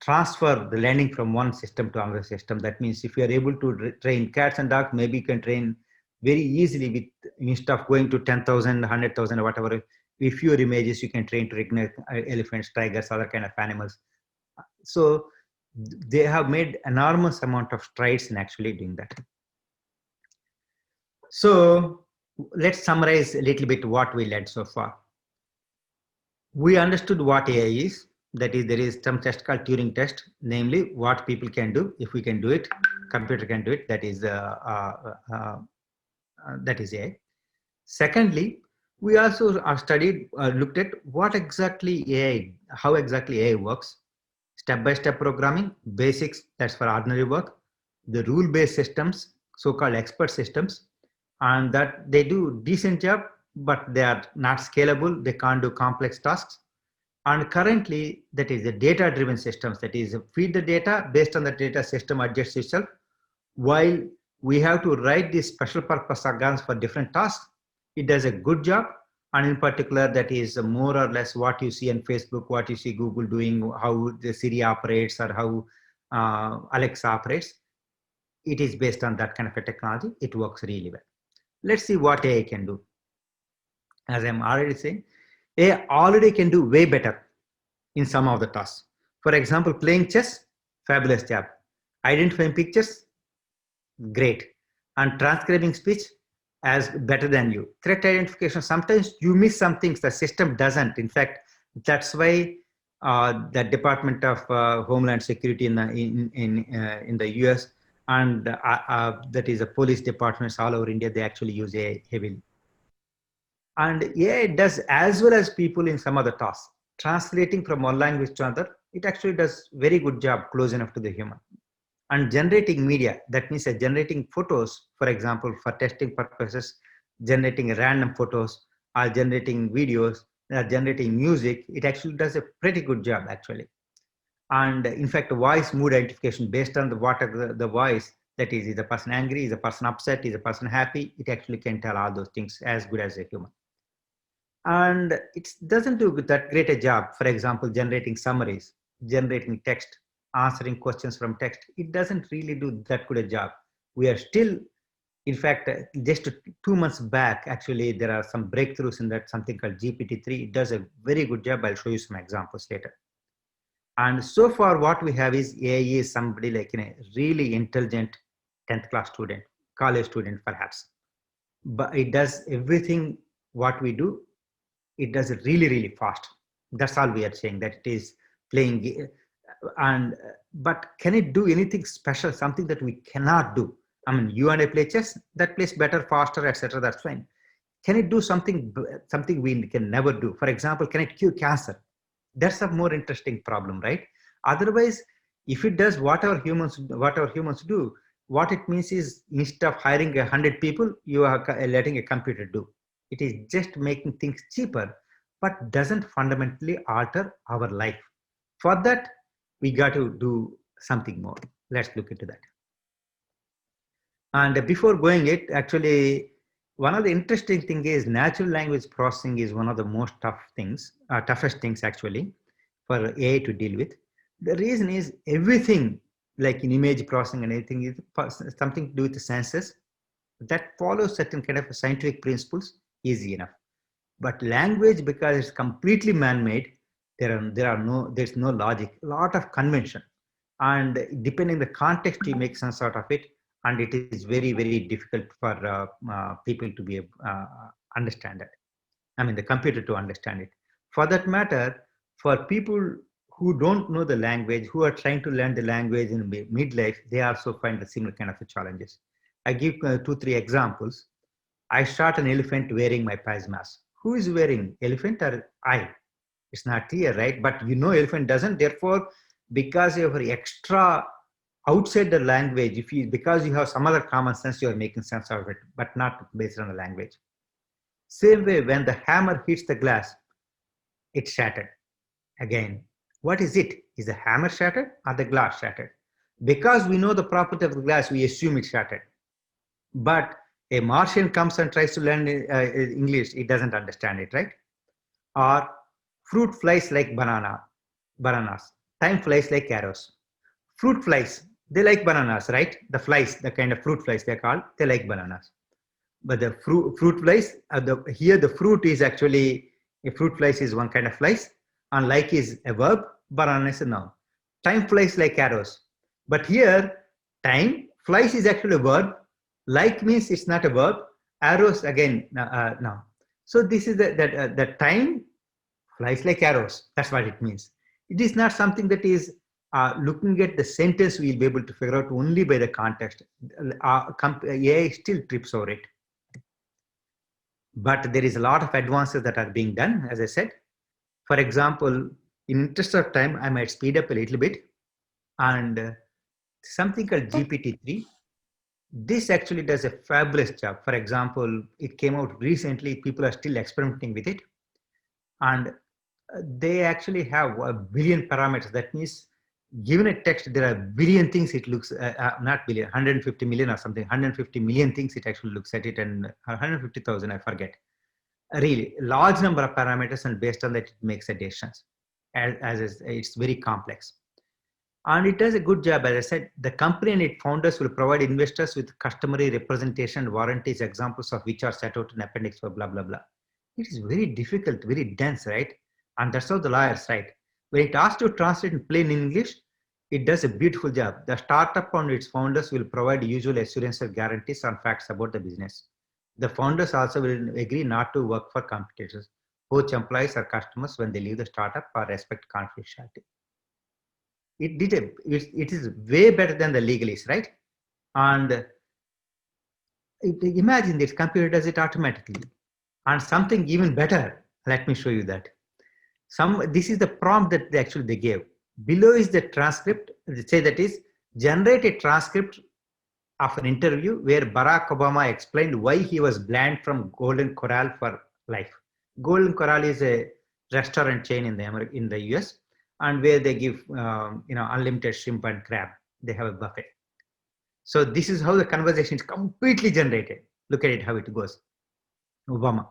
transfer the learning from one system to another system. That means if you are able to train cats and dogs, maybe you can train very easily with, instead of going to 10,000, 100,000 or whatever, with fewer images, you can train to recognize elephants, tigers, other kind of animals. So they have made enormous amount of strides in actually doing that. So let's summarize a little bit what we learned so far. We understood what AI is. That is, there is some test called Turing test, namely what people can do. If we can do it, computer can do it. That is AI. Secondly, we also looked at what exactly AI, how exactly AI works. Step-by-step programming, basics, that's for ordinary work. The rule-based systems, so-called expert systems, and that they do decent job, but they are not scalable. They can't do complex tasks. And currently, that is the data-driven systems. That is, feed the data, based on the data, system adjusts itself. While we have to write these special purpose organs for different tasks, it does a good job. And in particular, that is more or less what you see on Facebook, what you see Google doing, how the Siri operates, or how Alexa operates. It is based on that kind of a technology. It works really well. Let's see what AI can do. As I'm already saying, AI already can do way better in some of the tasks. For example, playing chess, fabulous job. Identifying pictures, great. And transcribing speech, as better than you. Threat identification, sometimes you miss some things the system doesn't. In fact, that's why the Department of Homeland Security in the US, and that is the police departments all over India, they actually use AI heavily. And AI does as well as people in some other tasks. Translating from one language to another, it actually does very good job close enough to the human. And generating media, that means generating photos, for example, for testing purposes, generating random photos, or generating videos, or generating music, it actually does a pretty good job actually. And in fact, voice mood identification based on the voice, that is the person angry, is the person upset, is the person happy, it actually can tell all those things as good as a human. And it doesn't do that great a job, for example, generating summaries, generating text, answering questions from text. It doesn't really do that good a job. We are still, in fact, just 2 months back, actually, there are some breakthroughs in that, something called GPT-3. It does a very good job. I'll show you some examples later. And so far, what we have is AI is somebody like a really intelligent 10th class student, college student, perhaps. But it does everything what we do. It does it really, really fast. That's all we are saying, that it is playing. And but can it do anything special? Something that we cannot do. I mean, you and I play chess. That plays better, faster, etc. That's fine. Can it do something we can never do? For example, can it cure cancer? That's a more interesting problem, right? Otherwise, if it does whatever humans do, what it means is instead of hiring 100 people, you are letting a computer do. It is just making things cheaper, but doesn't fundamentally alter our life. For that, we got to do something more. Let's look into that. And before going it, actually, one of the interesting thing is natural language processing is one of the most toughest things actually for AI to deal with. The reason is everything like in image processing and anything is something to do with the senses that follows certain kind of scientific principles easy enough. But language, because it's completely man-made, there's no logic, a lot of convention. And depending the context, you make sense out of it. And it is very, very difficult for people to be understand it. I mean, the computer to understand it. For that matter, for people who don't know the language, who are trying to learn the language in midlife, they also find the similar kind of challenges. I give 2-3 examples. I shot an elephant wearing my pajamas. Who is wearing, elephant or I? It's not clear, right? But you know elephant doesn't. Therefore, because of your extra outside the language, because you have some other common sense, you are making sense of it, but not based on the language. Same way, when the hammer hits the glass, it shattered. Again, what is it? Is the hammer shattered or the glass shattered? Because we know the property of the glass, we assume it shattered. But a Martian comes and tries to learn English, it doesn't understand it, right? Or fruit flies like bananas. Time flies like arrows. Fruit flies, they like bananas, right? The flies, the kind of fruit flies they're called, they like bananas. But the fruit flies, here the fruit is actually, a fruit flies is one kind of flies, and like is a verb, banana is a noun. Time flies like arrows. But here, time flies is actually a verb, like means it's not a verb, arrows again, noun. So this is the time flies like arrows. That's what it means. It is not something that is looking at the sentence we'll be able to figure out only by the context. AI still trips over it. But there is a lot of advances that are being done, as I said. For example, in interest of time, I might speed up a little bit. And something called GPT-3, this actually does a fabulous job. For example, it came out recently, people are still experimenting with it. And they actually have 1 billion parameters. That means given a text, there are 1 billion things it looks, not billion, 150 million or something, 150 million things it actually looks at it, and 150,000, I forget. A really large number of parameters, and based on that, it makes decisions. As it's very complex. And it does a good job. As I said, the company and its founders will provide investors with customary representation warranties, examples of which are set out in appendix for blah, blah, blah. It is very difficult, very dense, right? And that's how the lawyers write. When it asks to translate in plain English, it does a beautiful job. The startup and its founders will provide usual assurance or guarantees on facts about the business. The founders also will agree not to work for competitors, poach employees or customers when they leave the startup, or respect confidentiality. It is way better than the legalese, right? And imagine this computer does it automatically. And something even better, let me show you that. This is the prompt that they gave. Below is the transcript. Say that is, generate a transcript of an interview where Barack Obama explained why he was banned from Golden Corral for life. Golden Corral is a restaurant chain in the US, and where they give unlimited shrimp and crab. They have a buffet. So this is how the conversation is completely generated. Look at it, how it goes. Obama: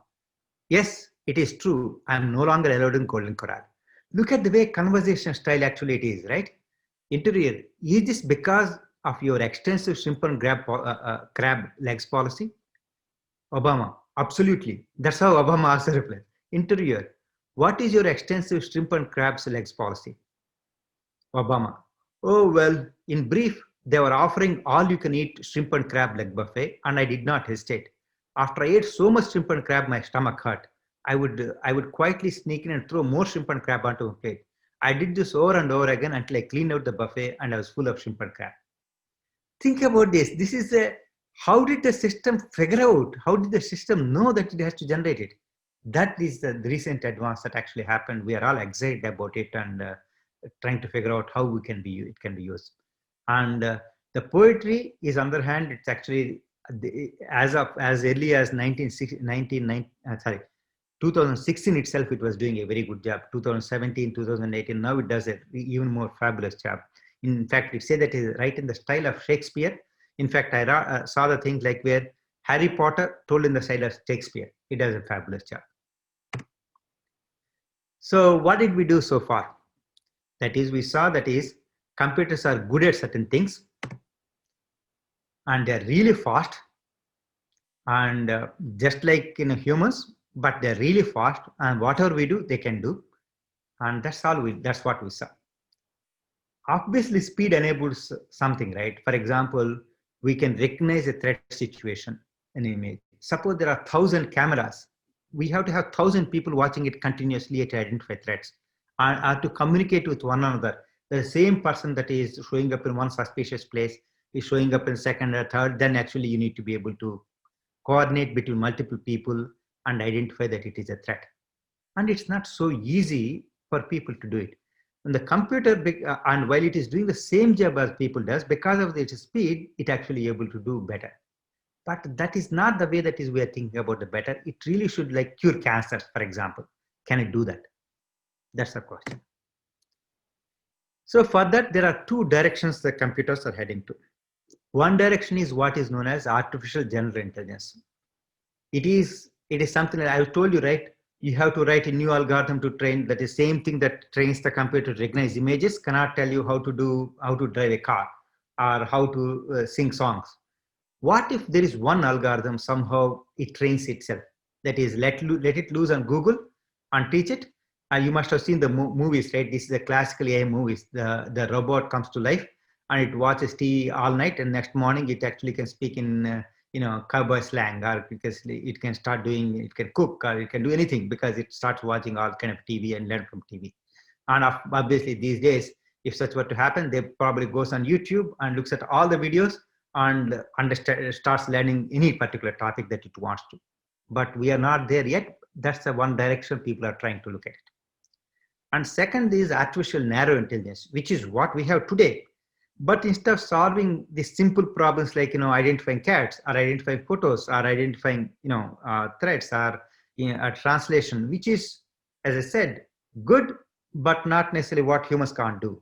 yes, it is true. I am no longer allowed in Golden Corral. Look at the way conversation style actually it is, right? Interior: is this because of your extensive shrimp and crab legs policy? Obama: absolutely. That's how Obama also replied. Interior: what is your extensive shrimp and crabs legs policy? Obama: oh, well, in brief, they were offering all you can eat shrimp and crab leg buffet, and I did not hesitate. After I ate so much shrimp and crab, my stomach hurt. I would quietly sneak in and throw more shrimp and crab onto my plate. I did this over and over again until I cleaned out the buffet and I was full of shrimp and crab. Think about this. This is a, how did the system figure out? How did the system know that it has to generate it? That is the recent advance that actually happened. We are all excited about it and trying to figure out how it can be used. And the poetry is, on the other hand, it's actually as early as 2016 itself, it was doing a very good job. 2017, 2018, now it does an even more fabulous job. In fact, it said that it is right in the style of Shakespeare. In fact, I saw the things like where Harry Potter told in the style of Shakespeare. It does a fabulous job. So what did we do so far? That is, we saw that is computers are good at certain things and they're really fast, and just like humans, but they're really fast, and whatever we do, they can do. And that's what we saw. Obviously, speed enables something, right? For example, we can recognize a threat situation, an image. Suppose there are 1,000 cameras. We have to have 1,000 people watching it continuously to identify threats and to communicate with one another. The same person that is showing up in one suspicious place is showing up in second or third, then actually you need to be able to coordinate between multiple people and identify that it is a threat. And it's not so easy for people to do it. And the computer, and while it is doing the same job as people does, because of its speed, it actually able to do better. But that is not the way that is we are thinking about the better. It really should like cure cancer, for example. Can it do that? That's the question. So for that, there are two directions the computers are heading to. One direction is what is known as artificial general intelligence. It is something that I told you, right? You have to write a new algorithm to train. That is same thing that trains the computer to recognize images, cannot tell you how to drive a car or how to sing songs. What if there is one algorithm somehow it trains itself? That is, let it loose on Google and teach it. You must have seen the movies, right? This is the classical AI movies. The robot comes to life and it watches TV all night, and next morning it actually can speak in cowboy slang, or because it can it can cook, or it can do anything because it starts watching all kind of TV and learn from TV. And obviously these days, if such were to happen, they probably goes on YouTube and looks at all the videos and starts learning any particular topic that it wants to. But we are not there yet. That's the one direction people are trying to look at it. And second is artificial narrow intelligence, which is what we have today. But instead of solving these simple problems like identifying cats or identifying photos or identifying threats or a translation, which is, as I said, good, but not necessarily what humans can't do.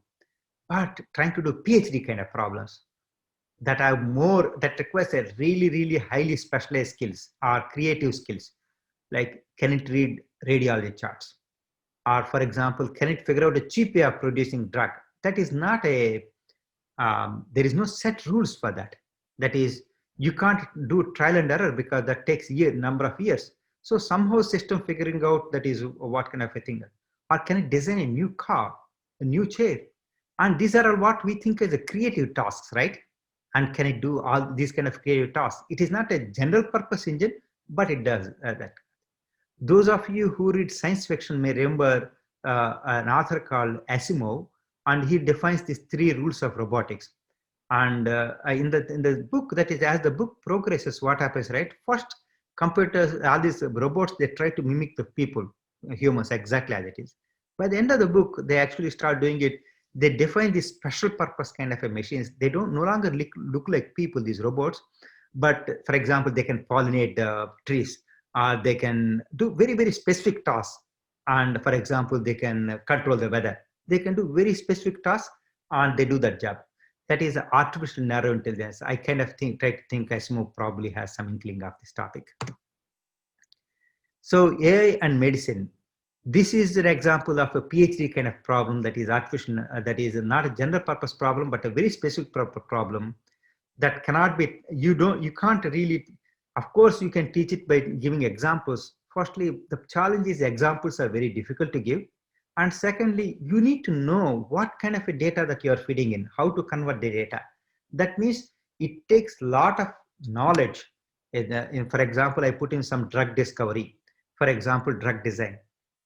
But trying to do PhD kind of problems that requires a really, really highly specialized skills or creative skills, like can it read radiology charts? Or for example, can it figure out a cheap way of producing drug? That is not there is no set rules for that. That is, you can't do trial and error because that takes number of years. So somehow system figuring out that is what kind of a thing. Or can it design a new car, a new chair? And these are what we think as a creative tasks, right? And can it do all these kind of creative tasks? It is not a general purpose engine, but it does that. Those of you who read science fiction may remember an author called Asimov, and he defines these 3 rules of robotics. And in the book, that is, as the book progresses, what happens, right? First, computers, all these robots, they try to mimic the people, humans, exactly as it is. By the end of the book, they actually start doing it. They define these special purpose kind of a machines. They don't no longer look like people, these robots, but for example, they can pollinate the trees. They can do very, very specific tasks. And for example, they can control the weather. They can do very specific tasks and they do that job. That is artificial narrow intelligence. I kind of try to think Asimov probably has some inkling of this topic. So AI and medicine. This is an example of a PhD kind of problem that is artificial, that is not a general purpose problem, but a very specific problem that cannot be, you can't really, of course, you can teach it by giving examples. Firstly, the challenge is examples are very difficult to give. And secondly, you need to know what kind of a data that you're feeding in, how to convert the data. That means it takes a lot of knowledge. For example, I put in some drug discovery, for example, drug design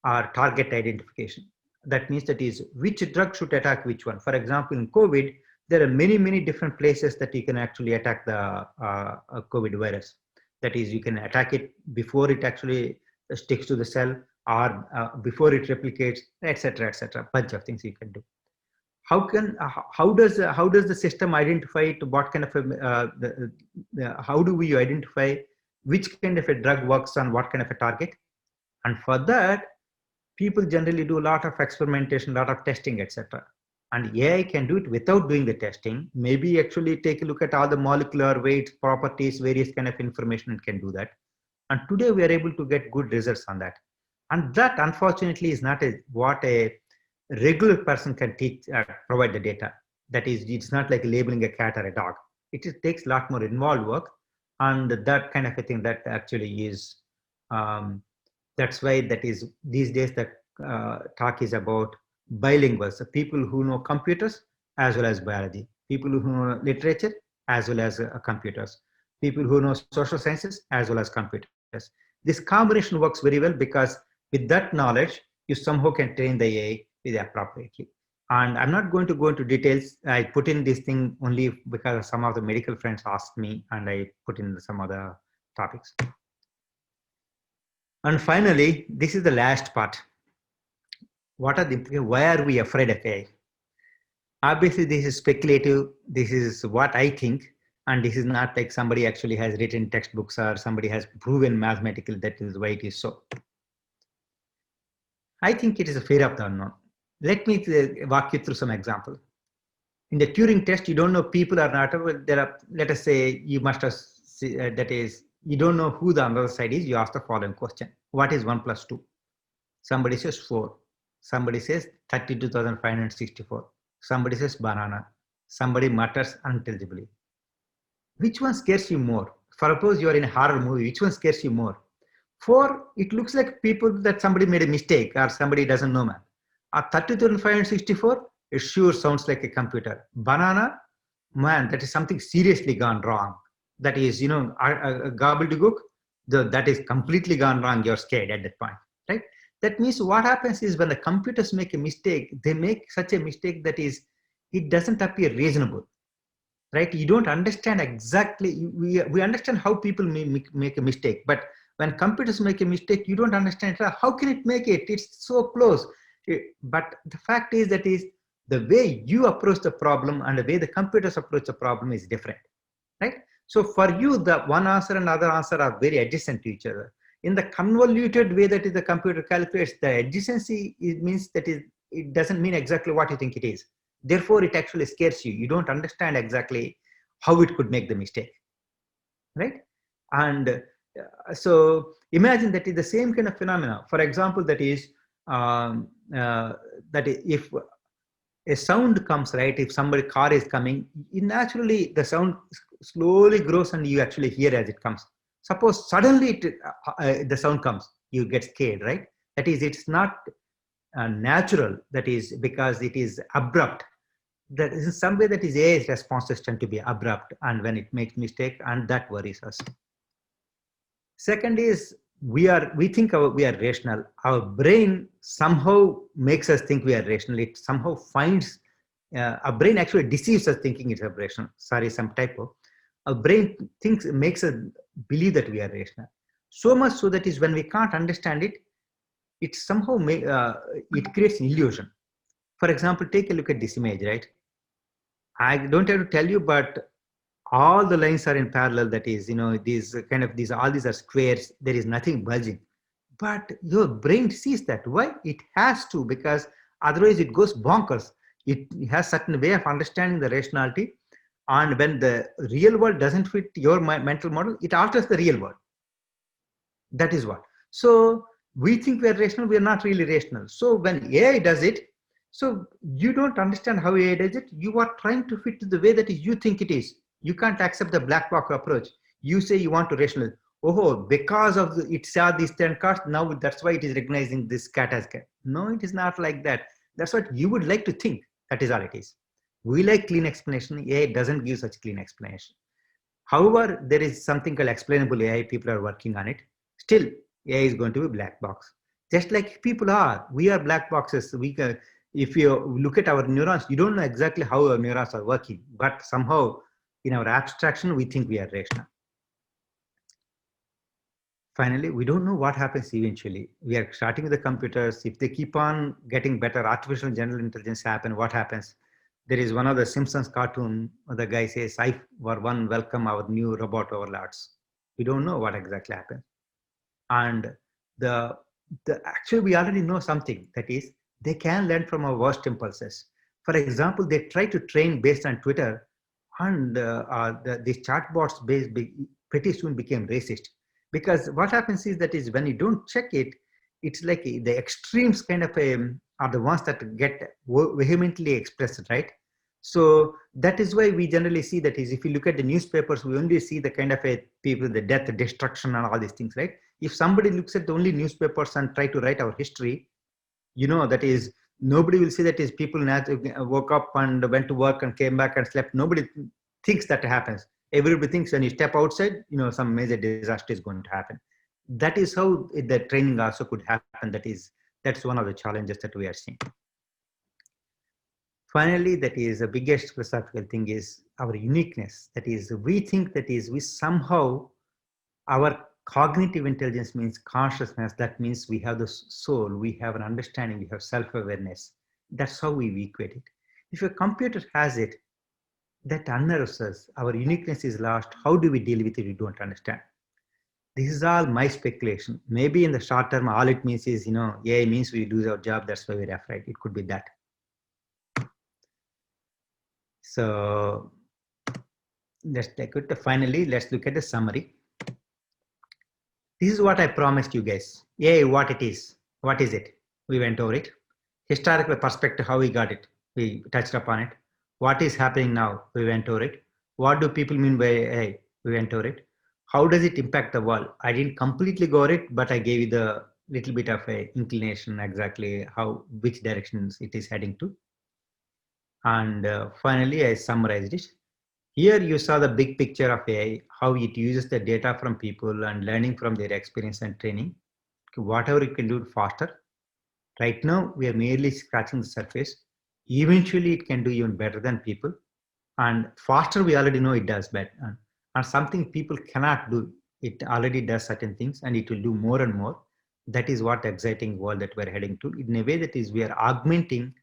or target identification. That means that is which drug should attack which one. For example, in COVID, there are many, many different places that you can actually attack the COVID virus. That is, you can attack it before it actually sticks to the cell, or before it replicates, etc., etc. Bunch of things you can do. How does the system identify it? What kind of how do we identify which kind of a drug works on what kind of a target? And for that, people generally do a lot of experimentation, a lot of testing, etc. And AI can do it without doing the testing. Maybe actually take a look at all the molecular weights, properties, various kind of information, and can do that. And today we are able to get good results on that. And that, unfortunately, is not what a regular person can teach, provide the data. That is, it's not like labeling a cat or a dog. It takes a lot more involved work, and that kind of a thing that actually is. That's why that is these days that talk is about bilinguals, so people who know computers as well as biology, people who know literature as well as computers, people who know social sciences as well as computers. This combination works very well because with that knowledge, you somehow can train the AI appropriately. And I'm not going to go into details. I put in this thing only because some of the medical friends asked me, and I put in some other topics. And finally, this is the last part. What are the implications? Why are we afraid of AI? Obviously, this is speculative. This is what I think. And this is not like somebody actually has written textbooks or somebody has proven mathematically that is why it is so. I think it is a fear of the unknown. Let me walk you through some example. In the Turing test, you don't know people are not, there are, let us say you must have, that is, you don't know who the other side is, you ask the following question. What is 1 plus 2? Somebody says 4. Somebody says 32,564. Somebody says banana. Somebody mutters unintelligibly. Which one scares you more? Suppose you are in a horror movie, which one scares you more? 4, it looks like people that somebody made a mistake or somebody doesn't know, man. 32,564, it sure sounds like a computer. Banana, man, that is something seriously gone wrong. That is, you know, a gobbledygook, that is completely gone wrong. You're scared at that point, right? That means what happens is when the computers make a mistake, they make such a mistake that is, it doesn't appear reasonable, right? You don't understand exactly, we understand how people make a mistake, but when computers make a mistake, you don't understand how can it make it? It's so close. But the fact is that is the way you approach the problem and the way the computers approach the problem is different, right? So for you, the one answer and other answer are very adjacent to each other. In the convoluted way that is the computer calculates, the adjacency means that is, it doesn't mean exactly what you think it is. Therefore, it actually scares you. You don't understand exactly how it could make the mistake, right? And so imagine that is the same kind of phenomena. For example, that is that if a sound comes, right? If somebody car is coming, naturally the sound slowly grows and you actually hear as it comes. Suppose suddenly the sound comes, you get scared, right? That is, it's not natural. That is because it is abrupt. That is in some way that is AI's responses tend to be abrupt, and when it makes mistake, and that worries us. Second is we think we are rational. Our brain somehow makes us think we are rational. It somehow finds our brain actually deceives us thinking it's rational. Sorry, some typo. Our brain makes us believe that we are rational. So much so that is when we can't understand it, it somehow it creates an illusion. For example, take a look at this image, right? I don't have to tell you, but all the lines are in parallel. That is, you know, all these are squares. There is nothing bulging, but your brain sees that. Why? It has to, because Otherwise, it goes bonkers. It has certain way of understanding the rationality, and when the real world doesn't fit your mental model, it alters the real world. That is what. So we think we are rational, we are not really rational. So when AI does it, so you don't understand how AI does it. You are trying to fit the way that you think it is. You can't accept the black box approach. You say you want to rational. Oh, because of it saw these 10 cards, now that's why it is recognizing this cat as cat. No, it is not like that. That's what you would like to think. That is all it is. We like clean explanation. AI doesn't give such clean explanation. However, there is something called explainable AI. People are working on it. Still, AI is going to be black box. Just like people are. We are black boxes. If you look at our neurons, you don't know exactly how our neurons are working. But somehow, in our abstraction, we think we are rational. Finally, we don't know what happens eventually. We are starting with the computers. If they keep on getting better, artificial general intelligence happen, what happens? There is one of the Simpsons cartoon, the guy says, I for one welcome our new robot overlords. We don't know what exactly happens. And actually we already know something, that is, they can learn from our worst impulses. For example, they try to train based on Twitter, and these chatbots pretty soon became racist. Because what happens is that is when you don't check it, it's like the extremes kind of are the ones that get vehemently expressed, right? So that is why we generally see that is, if you look at the newspapers, we only see the kind of people, the death, the destruction, and all these things, right? If somebody looks at the only newspapers and try to write our history, that is, nobody will say that is people woke up and went to work and came back and slept. Nobody thinks that happens. Everybody thinks when you step outside, some major disaster is going to happen. That is how the training also could happen. That's one of the challenges that we are seeing. Finally, that is the biggest philosophical thing is our uniqueness. That is, we think that is we somehow, our cognitive intelligence means consciousness. That means we have the soul, we have an understanding, we have self-awareness. That's how we equate it. If a computer has it, that unnerves us. Our uniqueness is lost. How do we deal with it? We don't understand. This is all my speculation. Maybe in the short term, all it means is, AI means we lose our job. That's why we're afraid. It could be that. So let's take it. Finally, let's look at the summary. This is what I promised you guys. AI, what it is. What is it? We went over it. Historical perspective, how we got it. We touched upon it. What is happening now? We went over it. What do people mean by AI? We went over it. How does it impact the world? I didn't completely go over it, but I gave you the little bit of a inclination exactly which directions it is heading to. And finally, I summarized it. Here you saw the big picture of AI, how it uses the data from people and learning from their experience and training. Whatever it can do faster. Right now, we are merely scratching the surface. Eventually, it can do even better than people. And faster, we already know it does better. And something people cannot do, it already does certain things, and it will do more and more. That is what exciting world that we're heading to. In a way that is, we are augmenting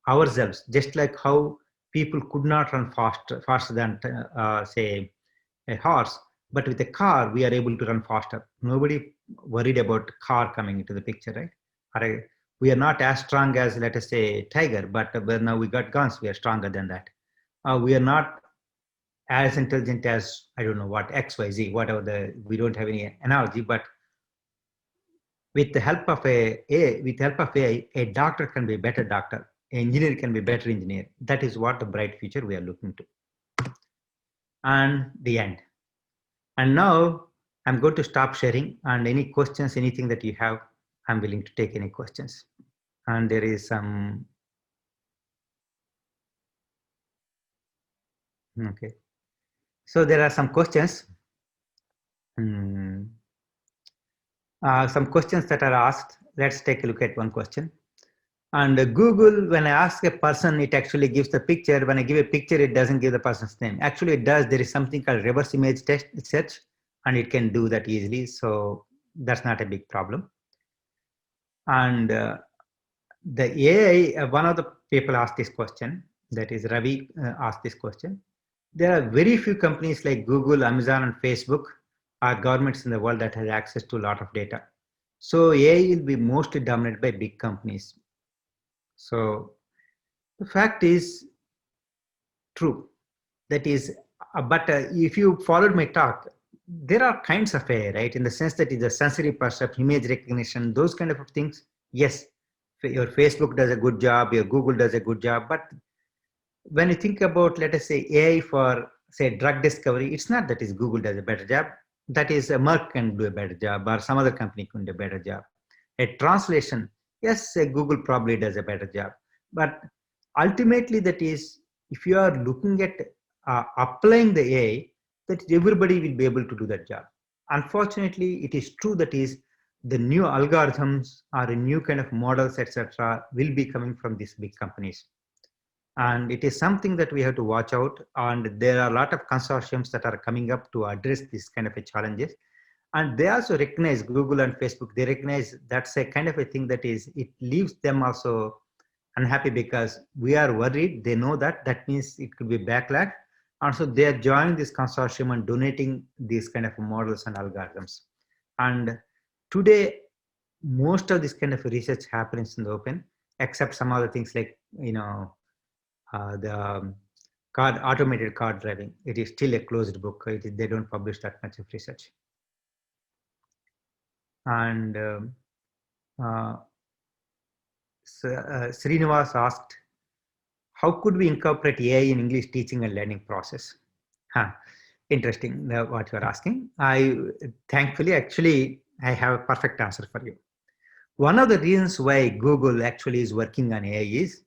ourselves, just like how people could not run faster than, say, a horse. But with a car, we are able to run faster. Nobody worried about car coming into the picture, right? We are not as strong as, let us say, tiger, but now we got guns, we are stronger than that. We are not as intelligent as, I don't know what, XYZ, whatever we don't have any analogy, but with the help of AI, a doctor can be a better doctor, an engineer can be a better engineer. That is what the bright future we are looking to. And the end. And now I'm going to stop sharing, and any questions, anything that you have, I'm willing to take any questions. And there is some, okay. So there are some questions. Some questions that are asked. Let's take a look at one question. And Google, when I ask a person, it actually gives the picture. When I give a picture, it doesn't give the person's name. Actually, it does. There is something called reverse image search, and it can do that easily. So that's not a big problem. And the AI, one of the people asked this question, that is Ravi asked this question. There are very few companies like Google, Amazon, and Facebook are governments in the world that has access to a lot of data. So AI will be mostly dominated by big companies. So the fact is true. That is, but if you followed my talk, there are kinds of AI, right? In the sense that is the sensory perception, image recognition, those kind of things. Yes, your Facebook does a good job, your Google does a good job, but when you think about, let us say, AI for, say, drug discovery, it's not that is Google does a better job. That is, Merck can do a better job, or some other company can do a better job. A translation, yes, Google probably does a better job. But ultimately, that is, if you are looking at applying the AI, that everybody will be able to do that job. Unfortunately, it is true that is the new algorithms or a new kind of models, etc., will be coming from these big companies, and it is something that we have to watch out. And there are a lot of consortiums that are coming up to address these kind of a challenges, and they also recognize, Google and Facebook, they recognize that's a kind of a thing that is, it leaves them also unhappy, because we are worried, they know that that means it could be backlash, and so they are joining this consortium and donating these kind of models and algorithms. And today most of this kind of research happens in the open, except some other things like, the automated car driving. It is still a closed book. They don't publish that much of research. And Srinivas asked, how could we incorporate AI in English teaching and learning process? Huh. Interesting what you're asking. Thankfully, actually, I have a perfect answer for you. One of the reasons why Google actually is working on AI is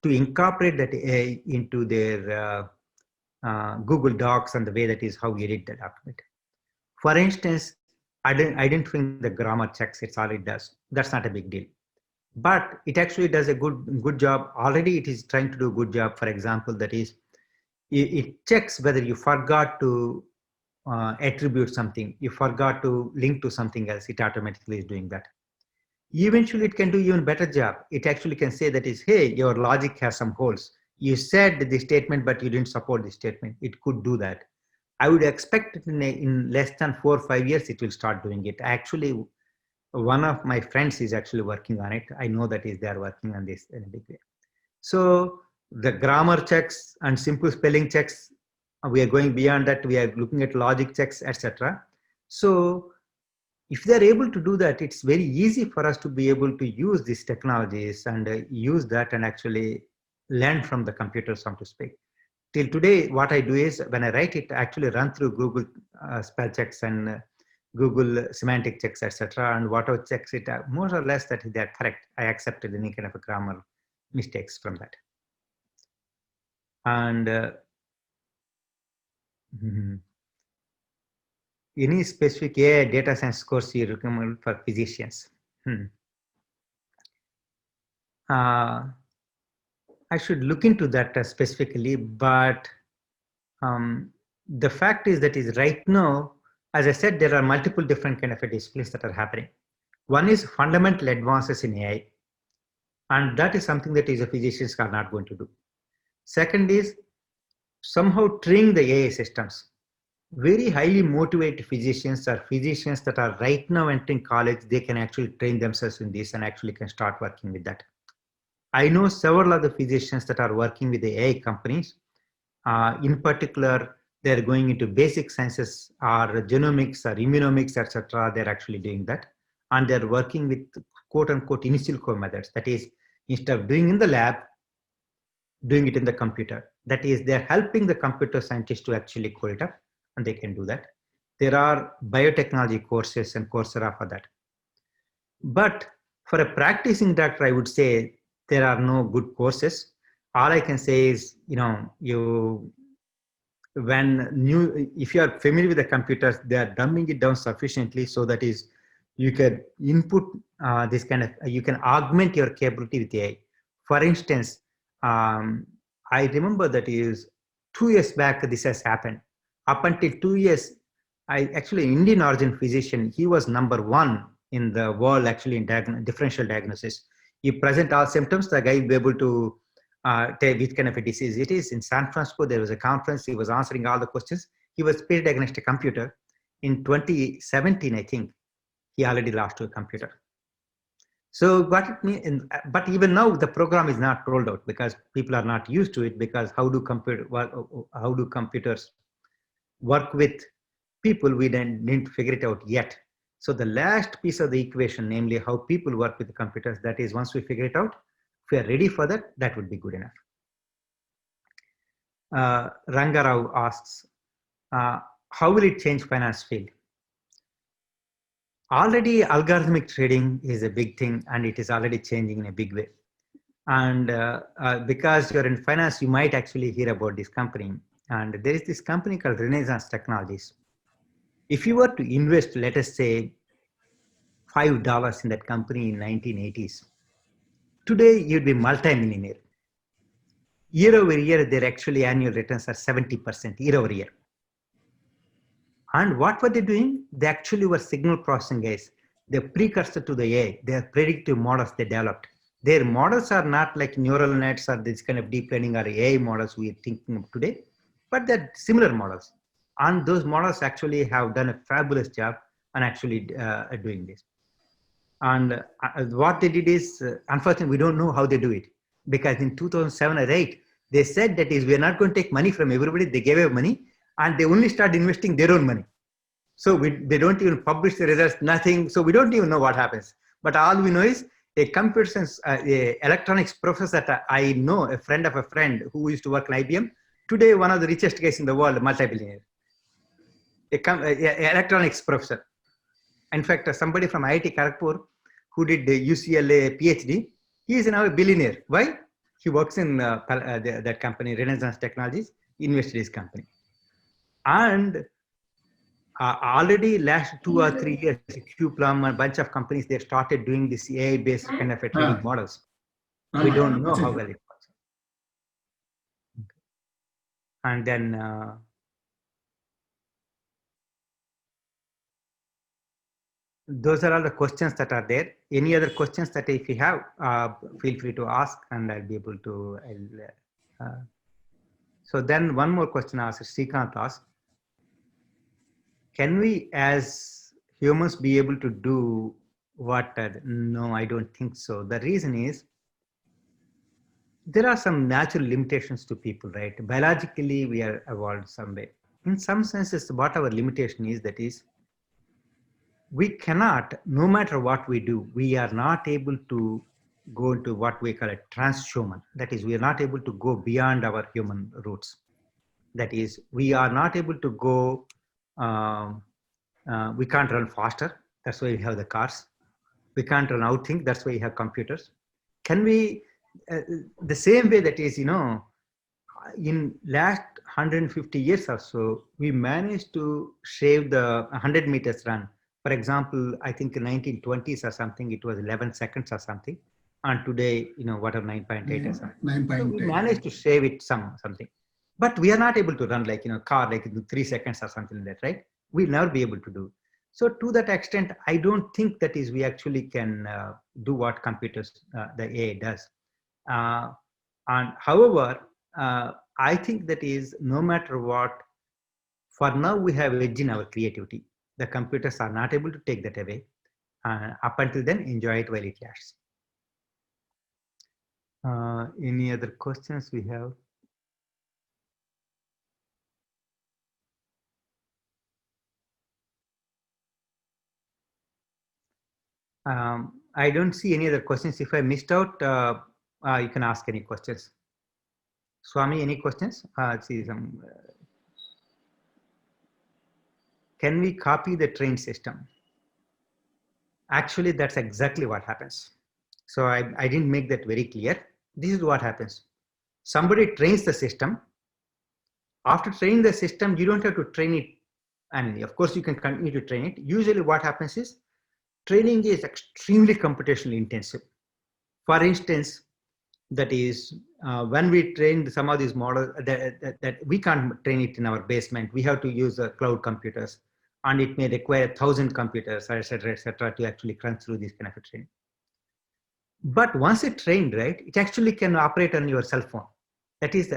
to incorporate that AI into their Google Docs and the way that is how you edit the document. For instance, identifying the grammar checks, it's all it does. That's not a big deal. But it actually does a good job. Already it is trying to do a good job. For example, that is, it checks whether you forgot to attribute something, you forgot to link to something else, it automatically is doing that. Eventually, it can do even better job. It actually can say that is, hey, your logic has some holes. You said the statement, but you didn't support the statement. It could do that. I would expect it in less than 4 or 5 years, it will start doing it. Actually, one of my friends is actually working on it. I know that is they are working on this in a big way. So the grammar checks and simple spelling checks, we are going beyond that. We are looking at logic checks, etc. So if they're able to do that, it's very easy for us to be able to use these technologies and use that and actually learn from the computer, so to speak. Till today, what I do is when I write it, I actually run through Google spell checks and Google semantic checks, etc. And whatever checks it, more or less that they're correct. I accepted any kind of a grammar mistakes from that. And any specific AI data science course you recommend for physicians? I should look into that specifically, but the fact is that is right now, as I said, there are multiple different kind of disciplines that are happening. One is fundamental advances in AI, and that is something that is physicians are not going to do. Second is somehow train the AI systems. Very highly motivated physicians or physicians that are right now entering college, they can actually train themselves in this and actually can start working with that. I know several other physicians that are working with the AI companies. In particular, they're going into basic sciences or genomics or immunomics, etc. They're actually doing that. And they're working with quote unquote in silico methods. That is, instead of doing in the lab, doing it in the computer. That is, they're helping the computer scientists to actually code it up, and they can do that. There are biotechnology courses and Coursera for that. But for a practicing doctor, I would say there are no good courses. All I can say is, if you are familiar with the computers, they are dumbing it down sufficiently so that is you can input this kind of, you can augment your capability with AI. For instance, I remember that is 2 years back this has happened. Up until 2 years, Indian origin physician, he was #1 in the world actually in differential diagnosis. You present all symptoms, the guy will be able to tell which kind of a disease it is. In San Francisco, there was a conference, he was answering all the questions. He was paid against a computer. In 2017, I think, he already lost to a computer. So what it means, but even now the program is not rolled out because people are not used to it, because how do computers work with people, we didn't figure it out yet. So the last piece of the equation, namely how people work with the computers, that is, once we figure it out, if we are ready for that, that would be good enough. Rangarao asks, how will it change finance field? Already algorithmic trading is a big thing, and it is already changing in a big way. And because you're in finance, you might actually hear about this company. And there is this company called Renaissance Technologies. If you were to invest, let us say, $5 in that company in 1980s, today you'd be multi-millionaire. Year over year, their actually annual returns are 70% year over year. And what were they doing? They actually were signal processing guys. They're precursor to the AI. They are predictive models they developed. Their models are not like neural nets or this kind of deep learning or AI models we are thinking of today, but they're similar models. And those models actually have done a fabulous job on actually doing this. And what they did is, unfortunately, we don't know how they do it, because in 2007 or 8, they said that is, we're not going to take money from everybody. They gave away money, and they only start investing their own money. So they don't even publish the results, nothing. So we don't even know what happens. But all we know is a computer science, a electronics professor that I know, a friend of a friend who used to work in IBM, today one of the richest guys in the world, multi-billionaire. A electronics professor. In fact, somebody from IIT Kharagpur who did the UCLA PhD, he is now a billionaire. Why? He works in that company, Renaissance Technologies, invested his company. And already last 2 or 3 years, QPlum and a bunch of companies, they started doing this AI-based kind of a trading models. We don't know how well it works. And then those are all the questions that are there. Any other questions that if you have, feel free to ask, and I'll be able to. So then one more question asked, Srikanth asked, can we as humans be able to do what? No, I don't think so. The reason is, there are some natural limitations to people, right? Biologically, we are evolved some way. In some senses, what our limitation is, that is, we cannot, no matter what we do, we are not able to go into what we call a transhuman. That is, we are not able to go beyond our human roots. That is, we are not able to go, we can't run faster. That's why we have the cars. We can't run outthink. That's why we have computers. Can we, the same way that is, in last 150 years or so, we managed to shave the 100 meters run. For example, I think in 1920s or something, it was 11 seconds or something. And today, whatever, 9.8 or something. 9.8. So we managed to shave it something. But we are not able to run like, car, like in 3 seconds or something like that, right? We'll never be able to do. So to that extent, I don't think that is, we actually can do what computers, the AI does. And however, I think that is, no matter what, for now we have edge in our creativity. The computers are not able to take that away. Up until then, enjoy it while it lasts. Any other questions we have? I don't see any other questions. If I missed out, you can ask any questions. Swami, any questions? See some. Can we copy the train system? Actually, that's exactly what happens. So I didn't make that very clear. This is what happens. Somebody trains the system. After training the system, you don't have to train it. And of course, you can continue to train it. Usually what happens is, training is extremely computationally intensive. For instance, that is, when we train some of these models, that we can't train it in our basement. We have to use cloud computers, and it may require 1,000 computers, et cetera, to actually crunch through this kind of a training. But once it's trained, right, it actually can operate on your cell phone. That is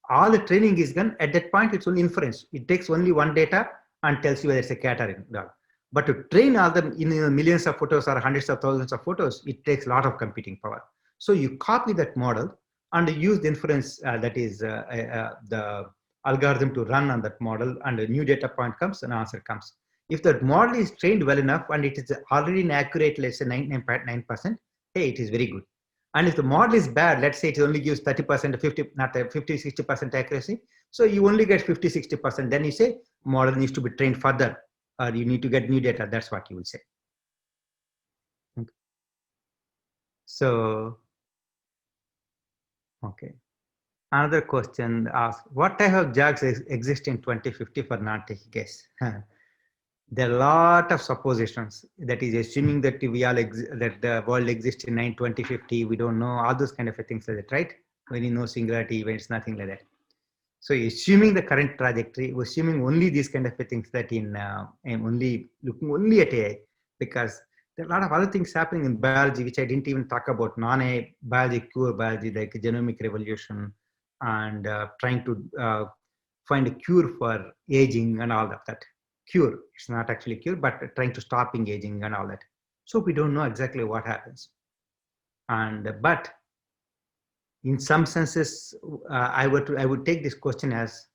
all the training is done. At that point, it's only inference. It takes only one data and tells you whether it's a cat or a dog. But to train all them in millions of photos or hundreds of thousands of photos, it takes a lot of computing power. So you copy that model and use the inference that is the algorithm to run on that model, and a new data point comes and answer comes. If that model is trained well enough and it is already inaccurate, let's say 99.9%, hey, it is very good. And if the model is bad, let's say it only gives 30% 50, not 50, 60% accuracy. So you only get 50, 60%. Then you say model needs to be trained further, or you need to get new data. That's what you will say. Okay. So, okay. Another question asks, what type of jobs exist in 2050 for non-tech guess? There are a lot of suppositions. That is assuming that we all that the world exists in 2050. We don't know all those kind of things like that, right? When you know singularity events, nothing like that. So assuming the current trajectory, assuming only these kind of things that and only looking only at AI, because there are a lot of other things happening in biology which I didn't even talk about, non-AI biology, pure biology, like genomic revolution, and trying to find a cure for aging and all of that. Cure, it's not actually cure, but trying to stop aging and all that. So we don't know exactly what happens. And but in some senses, I would take this question as,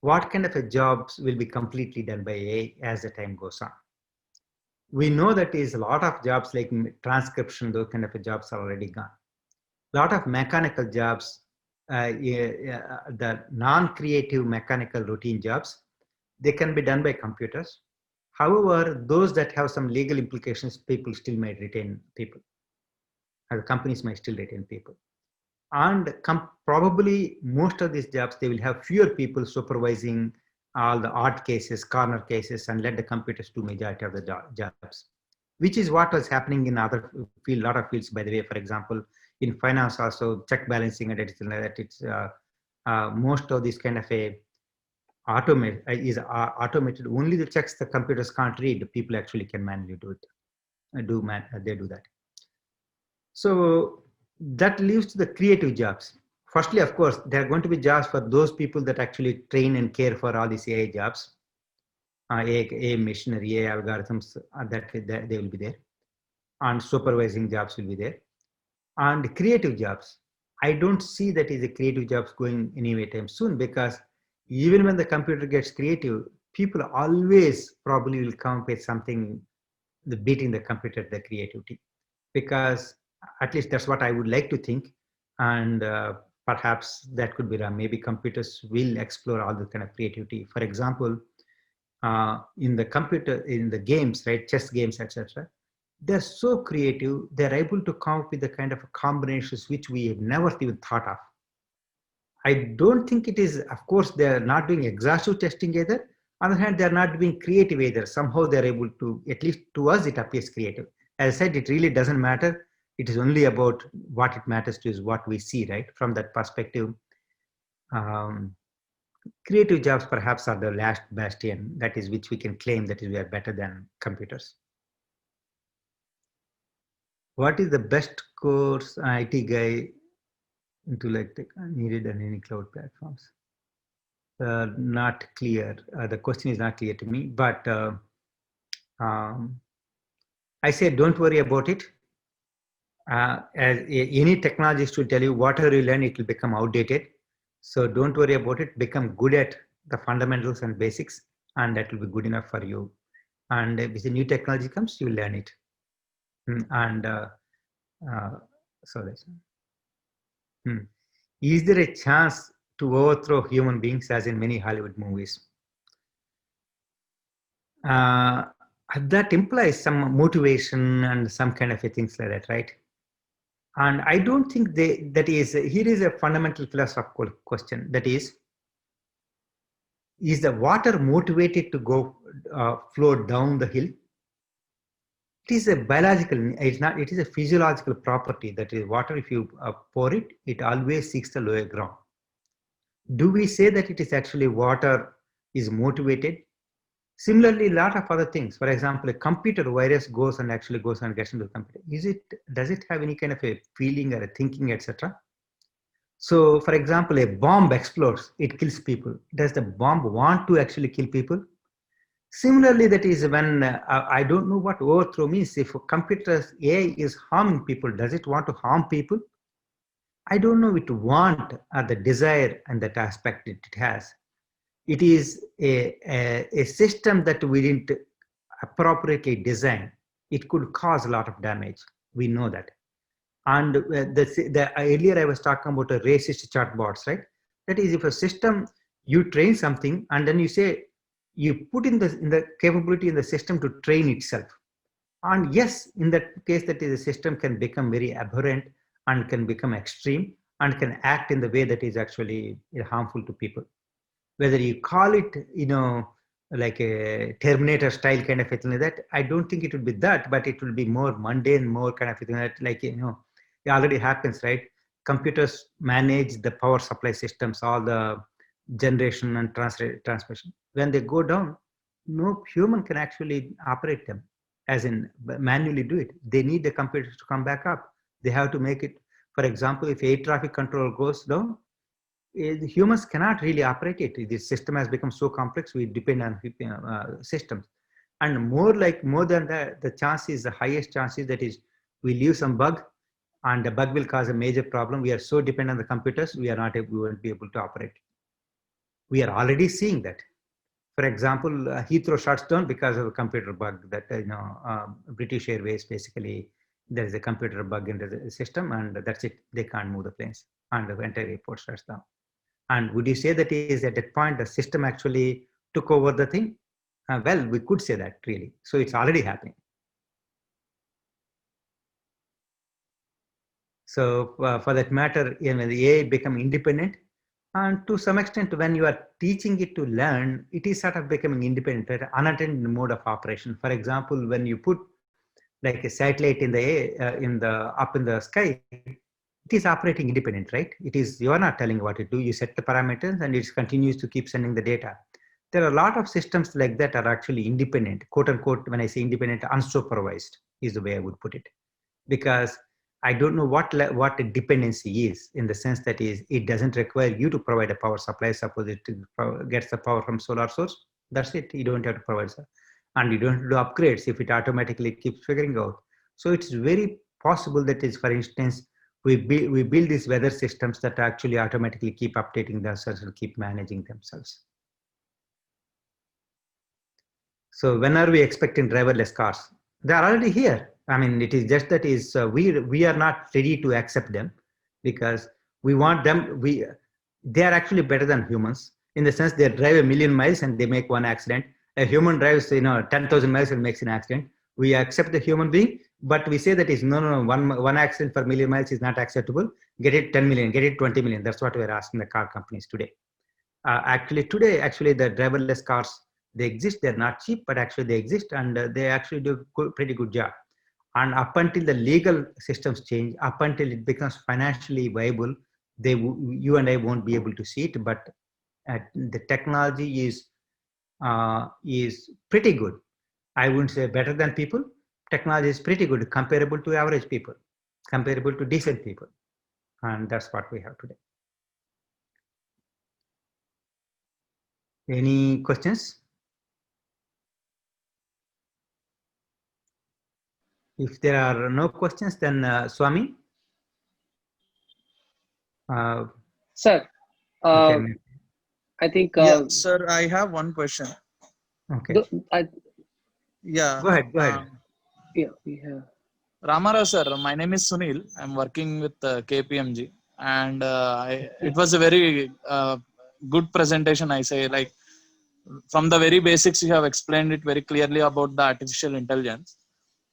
what kind of a jobs will be completely done by AI as the time goes on? We know that is a lot of jobs like transcription, those kind of jobs are already gone. A lot of mechanical jobs, the non-creative mechanical routine jobs, they can be done by computers. However, those that have some legal implications, people still might retain people. Or companies might still retain people. And probably most of these jobs, they will have fewer people supervising all the odd cases, corner cases, and let the computers do majority of the jobs, which is what was happening in other field, lot of fields, by the way. For example, in finance also, check balancing and everything like that, it's most of this kind of a automated. Only the checks the computers can't read, the people actually can manually do it. They do that. So that leaves to the creative jobs. Firstly, of course, there are going to be jobs for those people that actually train and care for all these AI jobs, AI machinery, AI algorithms, that they will be there. And supervising jobs will be there. And creative jobs, I don't see that is a creative jobs going anywhere time soon, because even when the computer gets creative, people always probably will come up with something beating the computer, the creativity, because at least that's what I would like to think. And perhaps that could be wrong. Maybe computers will explore all the kind of creativity. For example, in the games, right, chess games, etc. They're so creative. They're able to come up with the kind of combinations which we have never even thought of. I don't think it is, of course, they're not doing exhaustive testing either. On the other hand, they're not being creative either. Somehow they're able to, at least to us, it appears creative. As I said, it really doesn't matter. It is only about what it matters to is what we see, right? From that perspective, creative jobs perhaps are the last bastion, that is which we can claim that is we are better than computers. What is the best course IT guy into like needed on any cloud platforms? Not clear. The question is not clear to me, but I say don't worry about it. As any technologist will tell you, whatever you learn, it will become outdated. So don't worry about it. Become good at the fundamentals and basics, and that will be good enough for you. And if the new technology comes, you learn it. And so that's. Is there a chance to overthrow human beings, as in many Hollywood movies? That implies some motivation and some kind of things like that, right? And I don't think that is, here is a fundamental philosophical question. That is the water motivated to go flow down the hill? It is a biological, it's not, it is a physiological property. That is, water, if you pour it, it always seeks the lower ground. Do we say that it is actually water is motivated? Similarly, a lot of other things. For example, a computer virus goes and gets into the computer. Does it have any kind of a feeling or a thinking, etc.? So, for example, a bomb explodes, it kills people. Does the bomb want to actually kill people? Similarly, that is when I don't know what overthrow means. If a computer AI is harming people, does it want to harm people? I don't know it want or the desire and that aspect it has. It is a system that we didn't appropriately design. It could cause a lot of damage. We know that. And earlier I was talking about a racist chatbots, right? That is, if a system, you train something and then you say, you put in the capability in the system to train itself. And yes, in that case, that is, a system can become very abhorrent and can become extreme and can act in the way that is actually harmful to people. Whether you call it, like a Terminator style kind of a thing like that, I don't think it will be that, but it will be more mundane, more kind of a thing that, like, it already happens, right? Computers manage the power supply systems, all the generation and transmission. When they go down, no human can actually operate them, as in manually do it. They need the computers to come back up. They have to make it. For example, if air traffic control goes down, the humans cannot really operate it. The system has become so complex. We depend on systems, and more than that, the chances, the highest chances that is, we leave some bug, and the bug will cause a major problem. We are so dependent on the computers, we won't be able to operate. We are already seeing that. For example, Heathrow shuts down because of a computer bug that, British Airways, basically, there is a computer bug in the system, and that's it. They can't move the planes, and the entire airport shuts down. And would you say that is at that point the system actually took over the thing? Well, we could say that, really. So it's already happening. So for that matter, the AI become independent, and to some extent, when you are teaching it to learn, it is sort of becoming independent, right? Unattended mode of operation. For example, when you put like a satellite in the air, up in the sky, it is operating independent, right? It is, you are not telling what to do. You set the parameters and it continues to keep sending the data. There are a lot of systems like that are actually independent, quote unquote. When I say independent, unsupervised is the way I would put it, because I don't know what a dependency is, in the sense that is, it doesn't require you to provide a power supply. Suppose it gets the power from solar source, that's it. You don't have to provide, and you don't have to do upgrades if it automatically keeps figuring out. So it's very possible that is, for instance, we build these weather systems that actually automatically keep updating themselves and keep managing themselves. So when are we expecting driverless cars? They are already here. I mean, it is just that is we are not ready to accept them, because we want them. They are actually better than humans, in the sense they drive 1,000,000 miles and they make one accident. A human drives 10,000 miles and makes an accident. We accept the human being, but we say that is no, one accident per 1,000,000 miles is not acceptable. Get it 10 million, get it 20 million. That's what we're asking the car companies today. Today, the driverless cars, they exist. They're not cheap, but actually they exist, and they actually do pretty good job. And up until the legal systems change, up until it becomes financially viable, you and I won't be able to see it. But the technology is pretty good. I wouldn't say better than people. Technology is pretty good, comparable to average people, comparable to decent people, and that's what we have today. Any questions? If there are no questions, then Swami. Sir, I think. Yeah, sir, I have one question. Okay. Yeah. Go ahead. Go ahead. Yeah. Ramarao sir, my name is Sunil. I'm working with KPMG, and it was a very good presentation. I say, like, from the very basics, you have explained it very clearly about the artificial intelligence.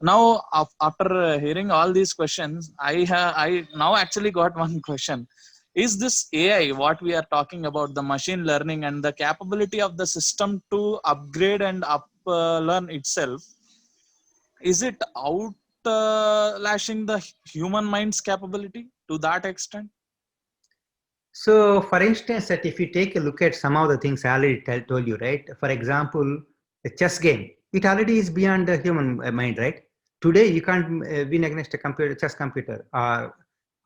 Now, after hearing all these questions, I now actually got one question. Is this AI, what we are talking about, the machine learning and the capability of the system to upgrade and learn itself, is it outlashing the human mind's capability to that extent? So, for instance, that if you take a look at some of the things I already told you, right? For example, the chess game, it already is beyond the human mind, right? Today, you can't win against a chess computer.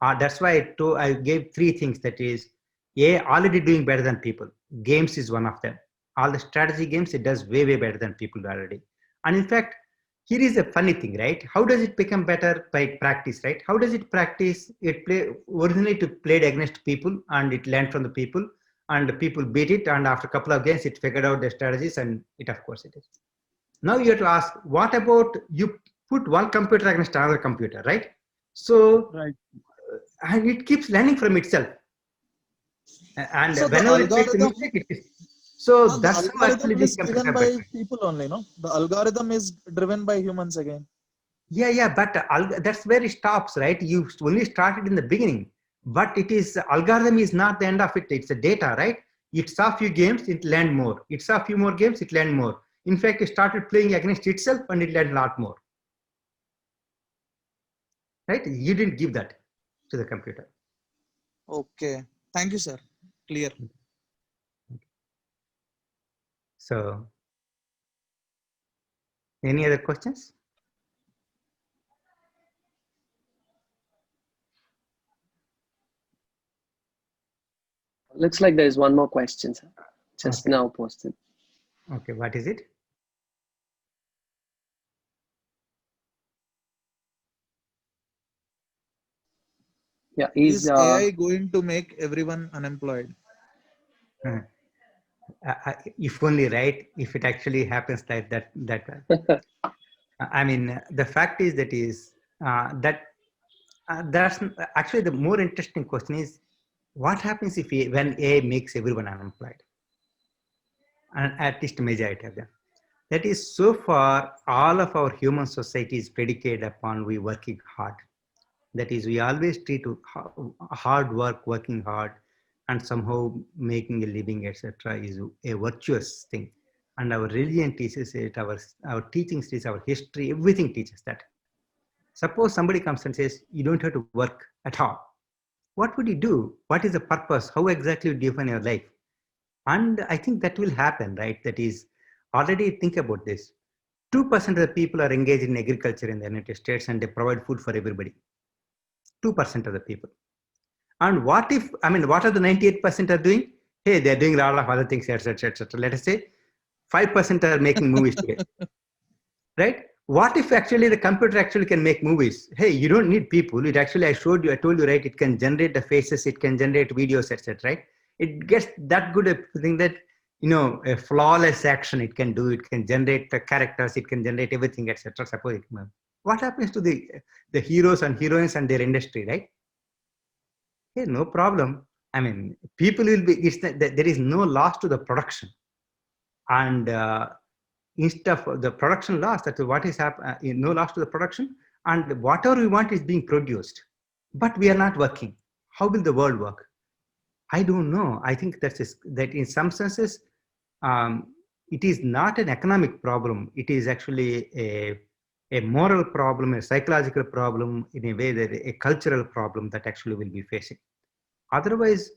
That's why I gave three things. That is, already doing better than people. Games is one of them. all the strategy games, it does way, way better than people do already. And in fact, here is a funny thing, right? How does it become better? By practice, right? How does it practice? It originally it played against people and it learned from the people and the people beat it. And after a couple of games, it figured out the strategies and it, of course, it is. Now you have to ask, what about you put one computer against another computer, right? So, Right. And it keeps learning from itself. And So the whenever it makes a algorithm, mistake, it is. So the that's how actually algorithm these is computers driven are by better. people only, no? The algorithm is driven by humans again. Yeah, but that's where it stops, right? You only started in the beginning, but it is algorithm is not the end of it. It's a data, right? It saw a few games, it learned more. It saw a few more games, it learned more. In fact, it started playing against itself and it learned a lot more. Right? You didn't give that to the computer. Okay. Thank you, sir. Clear. So, any other questions? Looks like there is one more question, sir. Just Okay. now posted. Okay, what is it? Yeah, Is AI going to make everyone unemployed? If only, right? If it actually happens like that. I mean, the fact is that's actually the more interesting question is what happens if when AI makes everyone unemployed, and at least majority of them. That is, so far all of our human society is predicated upon we working hard. That is, we always treat hard work, working hard, and somehow making a living, etc., is a virtuous thing. And our religion teaches it, our teachings teach, our history, everything teaches that. Suppose somebody comes and says, you don't have to work at all. What would you do? What is the purpose? How exactly would you define your life? And I think that will happen, right? That is, already think about this. 2% of the people are engaged in agriculture in the United States and they provide food for everybody. 2% of the people. And what if, I mean, what are the 98% are doing? Hey, they're doing a lot of other things, etc., etc. Let us say 5% are making movies today, right? What if actually the computer actually can make movies? Hey, you don't need people. It actually, I told you, right? It can generate the faces, it can generate videos, etc., right? It gets that good a thing that, a flawless action it can do. It can generate the characters, it can generate everything, etc. Suppose what happens to the heroes and heroines and their industry, right? Hey, no problem. I mean, people will be, there is no loss to the production. And instead of the production loss, that's what is happening, no loss to the production. And whatever we want is being produced. But we are not working. How will the world work? I don't know. I think that in some senses, it is not an economic problem. It is actually a moral problem, a psychological problem, in a way that a cultural problem that actually will be facing. Otherwise,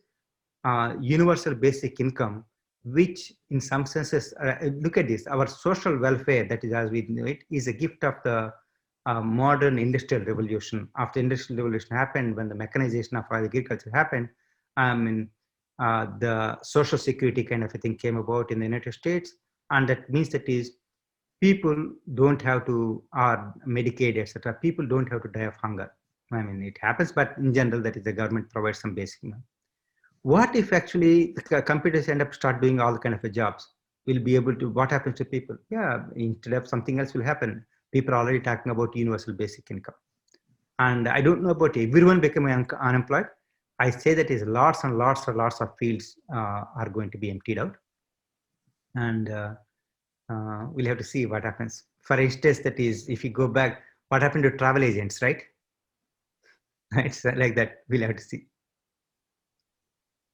universal basic income, which in some senses, look at this, our social welfare, that is as we know it, is a gift of the modern industrial revolution. After industrial revolution happened, when the mechanization of agriculture happened, the social security kind of a thing came about in the United States. And that means that is people don't have to, or Medicaid, etc. People don't have to die of hunger. I mean, it happens, but in general, that is the government provides some basic income. What if actually the computers end up start doing all kind of jobs? We'll be able to, what happens to people? Yeah, instead of something else will happen. People are already talking about universal basic income. And I don't know about everyone becoming unemployed. I say that is lots and lots and lots of fields are going to be emptied out. And we'll have to see what happens. For instance, that is, if you go back, what happened to travel agents, right? It's like that, we'll have to see.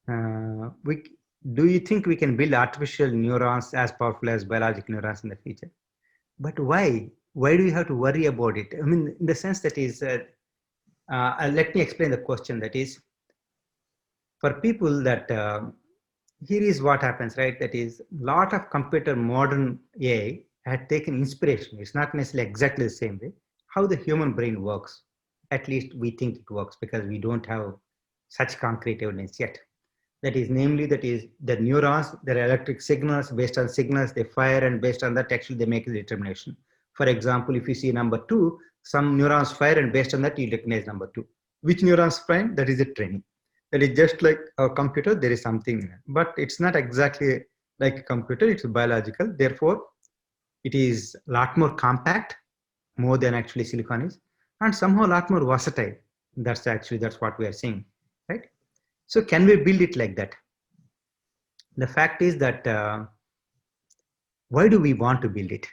Do you think we can build artificial neurons as powerful as biological neurons in the future? But why? Why do you have to worry about it? I mean, in the sense that is, let me explain the question. That is, for people that, here is what happens, right? That is, a lot of computer modern AI had taken inspiration. It's not necessarily exactly the same way. How the human brain works, at least we think it works because we don't have such concrete evidence yet. That is namely, that is the neurons, their electric signals, based on signals they fire, and based on that actually they make a determination. For example, if you see number 2, some neurons fire, and based on that you recognize number 2. Which neurons fire? That is a training. That is just like a computer, there is something, but it's not exactly like a computer, it's biological. Therefore, it is a lot more compact, more than actually silicon is, and somehow a lot more versatile. That's what we are seeing, right? So can we build it like that? The fact is that why do we want to build it?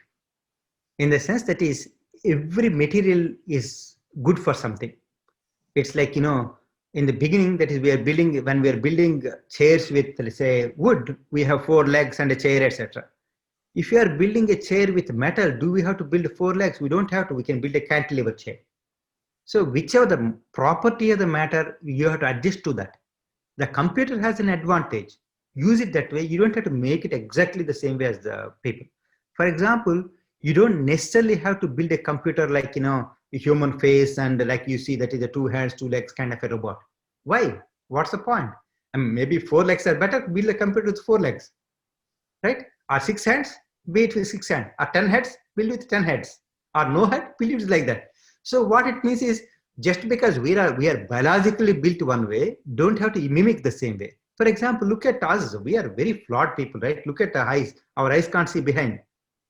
In the sense that is every material is good for something. It's like, in the beginning, that is when we are building chairs with, let's say, wood, we have 4 legs and a chair, etc. If you are building a chair with metal, do we have to build 4 legs? We don't have to. We can build a cantilever chair. So whichever the property of the matter, you have to adjust to that. The computer has an advantage. Use it that way. You don't have to make it exactly the same way as the people. For example, you don't necessarily have to build a computer like, a human face and like you see that is a 2 hands, 2 legs kind of a robot. Why? What's the point? I mean, maybe 4 legs are better. Build a computer with 4 legs, right? Or 6 hands, build it with 6 hands. Or 10 heads, build with 10 heads. Or no head, build it like that. So what it means is, just because we are biologically built one way, don't have to mimic the same way. For example, look at us. We are very flawed people, right? Look at our eyes. Our eyes can't see behind,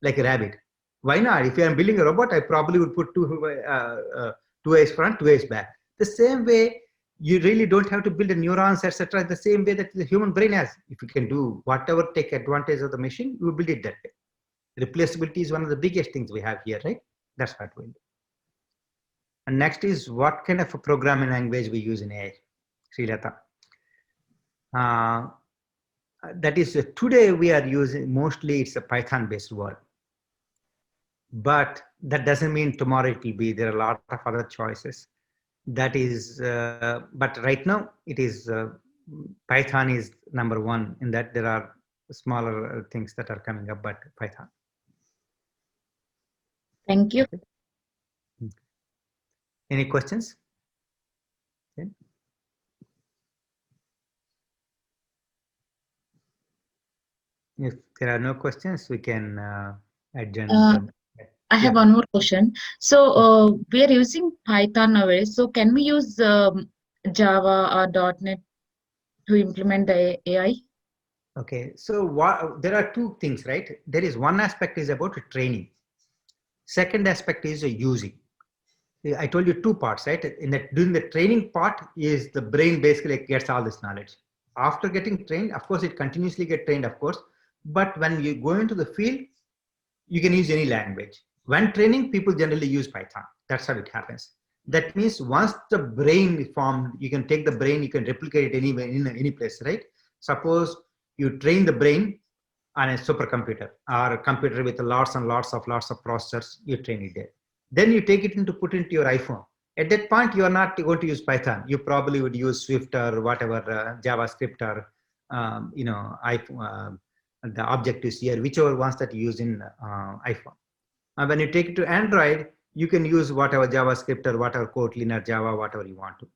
like a rabbit. Why not? If I am building a robot, I probably would put 2 eyes front, 2 eyes back. The same way, you really don't have to build a neurons, etc. The same way that the human brain has. If you can do whatever, take advantage of the machine, you will build it that way. Replaceability is one of the biggest things we have here, right? That's what we'll do. And next is what kind of a programming language we use in AI, Srilata. That is, today we are using, mostly it's a Python based world. But that doesn't mean tomorrow it will be. There are a lot of other choices. That is, but right now it is, Python is number 1 in that. There are smaller things that are coming up, but Python. Thank you. Any questions? Okay. If there are no questions, we can adjourn. I have one more question. So we are using Python nowadays. So can we use Java or .NET to implement the AI? Okay, so there are 2 things, right? There is one aspect is about training. Second aspect is using. I told you 2 parts, right? During the training part is the brain basically gets all this knowledge. After getting trained, of course, it continuously gets trained, of course. But when you go into the field, you can use any language. When training, people generally use Python. That's how it happens. That means once the brain is formed, you can take the brain, you can replicate it anywhere, in any place, right? Suppose you train the brain on a supercomputer or a computer with lots and lots of processors, you train it there. Then you take it put into your iPhone. At that point, you are not going to use Python. You probably would use Swift or whatever, JavaScript or, the Objective-C, whichever ones that you use in iPhone. And when you take it to Android, you can use whatever JavaScript or whatever Kotlin or Java, whatever you want to.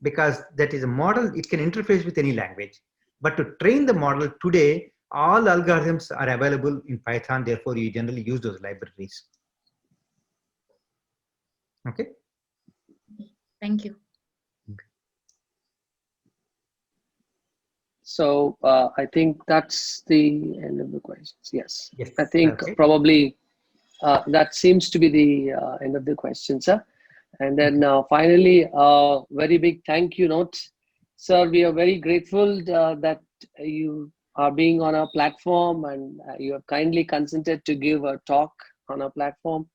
Because that is a model, it can interface with any language. But to train the model today, all algorithms are available in Python. Therefore, you generally use those libraries. Okay. Thank you. So I think that's the end of the questions. Yes, Yes, I think okay. probably that seems to be the end of the questions, sir. And then finally, very big thank you note. Sir, we are very grateful that you are being on our platform and you have kindly consented to give a talk on our platform.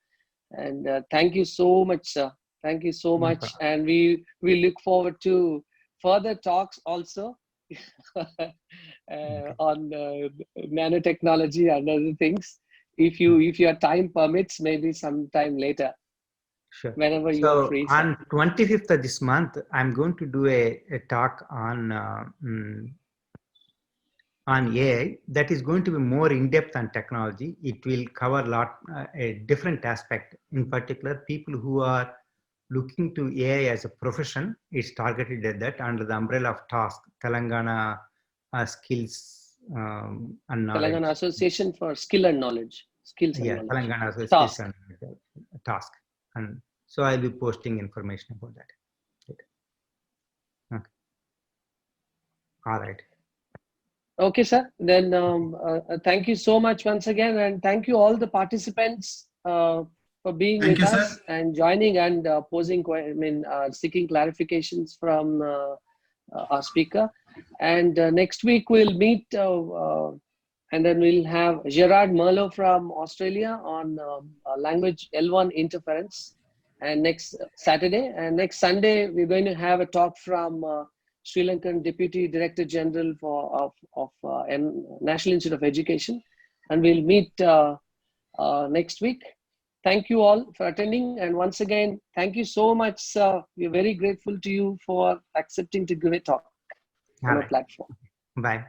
And thank you so much, sir. Thank you so much. And we look forward to further talks also on nanotechnology and other things. If your time permits, maybe sometime later. Sure. Whenever you are free. On 25th of this month, I'm going to do a talk on AI that is going to be more in-depth on technology. It will cover a different aspect. In particular, people who are looking to AI as a profession, it's targeted at that under the umbrella of TASK, Telangana skills and knowledge. Telangana Association for Skill and Knowledge. Skills and Yeah, knowledge. Telangana Association Task. and task. And so I'll be posting information about that. Okay. All right. Okay, sir. Then thank you so much once again, and thank you all the participants for being Thank with you, us sir. and joining and seeking clarifications from our speaker. And next week we'll meet, and then we'll have Gerard Merlot from Australia on language L1 interference. And next Saturday and next Sunday we're going to have a talk from Sri Lankan Deputy Director General of National Institute of Education, and we'll meet next week. Thank you all for attending, and once again, thank you so much, sir. We're very grateful to you for accepting to give a talk All on our right. platform. Bye.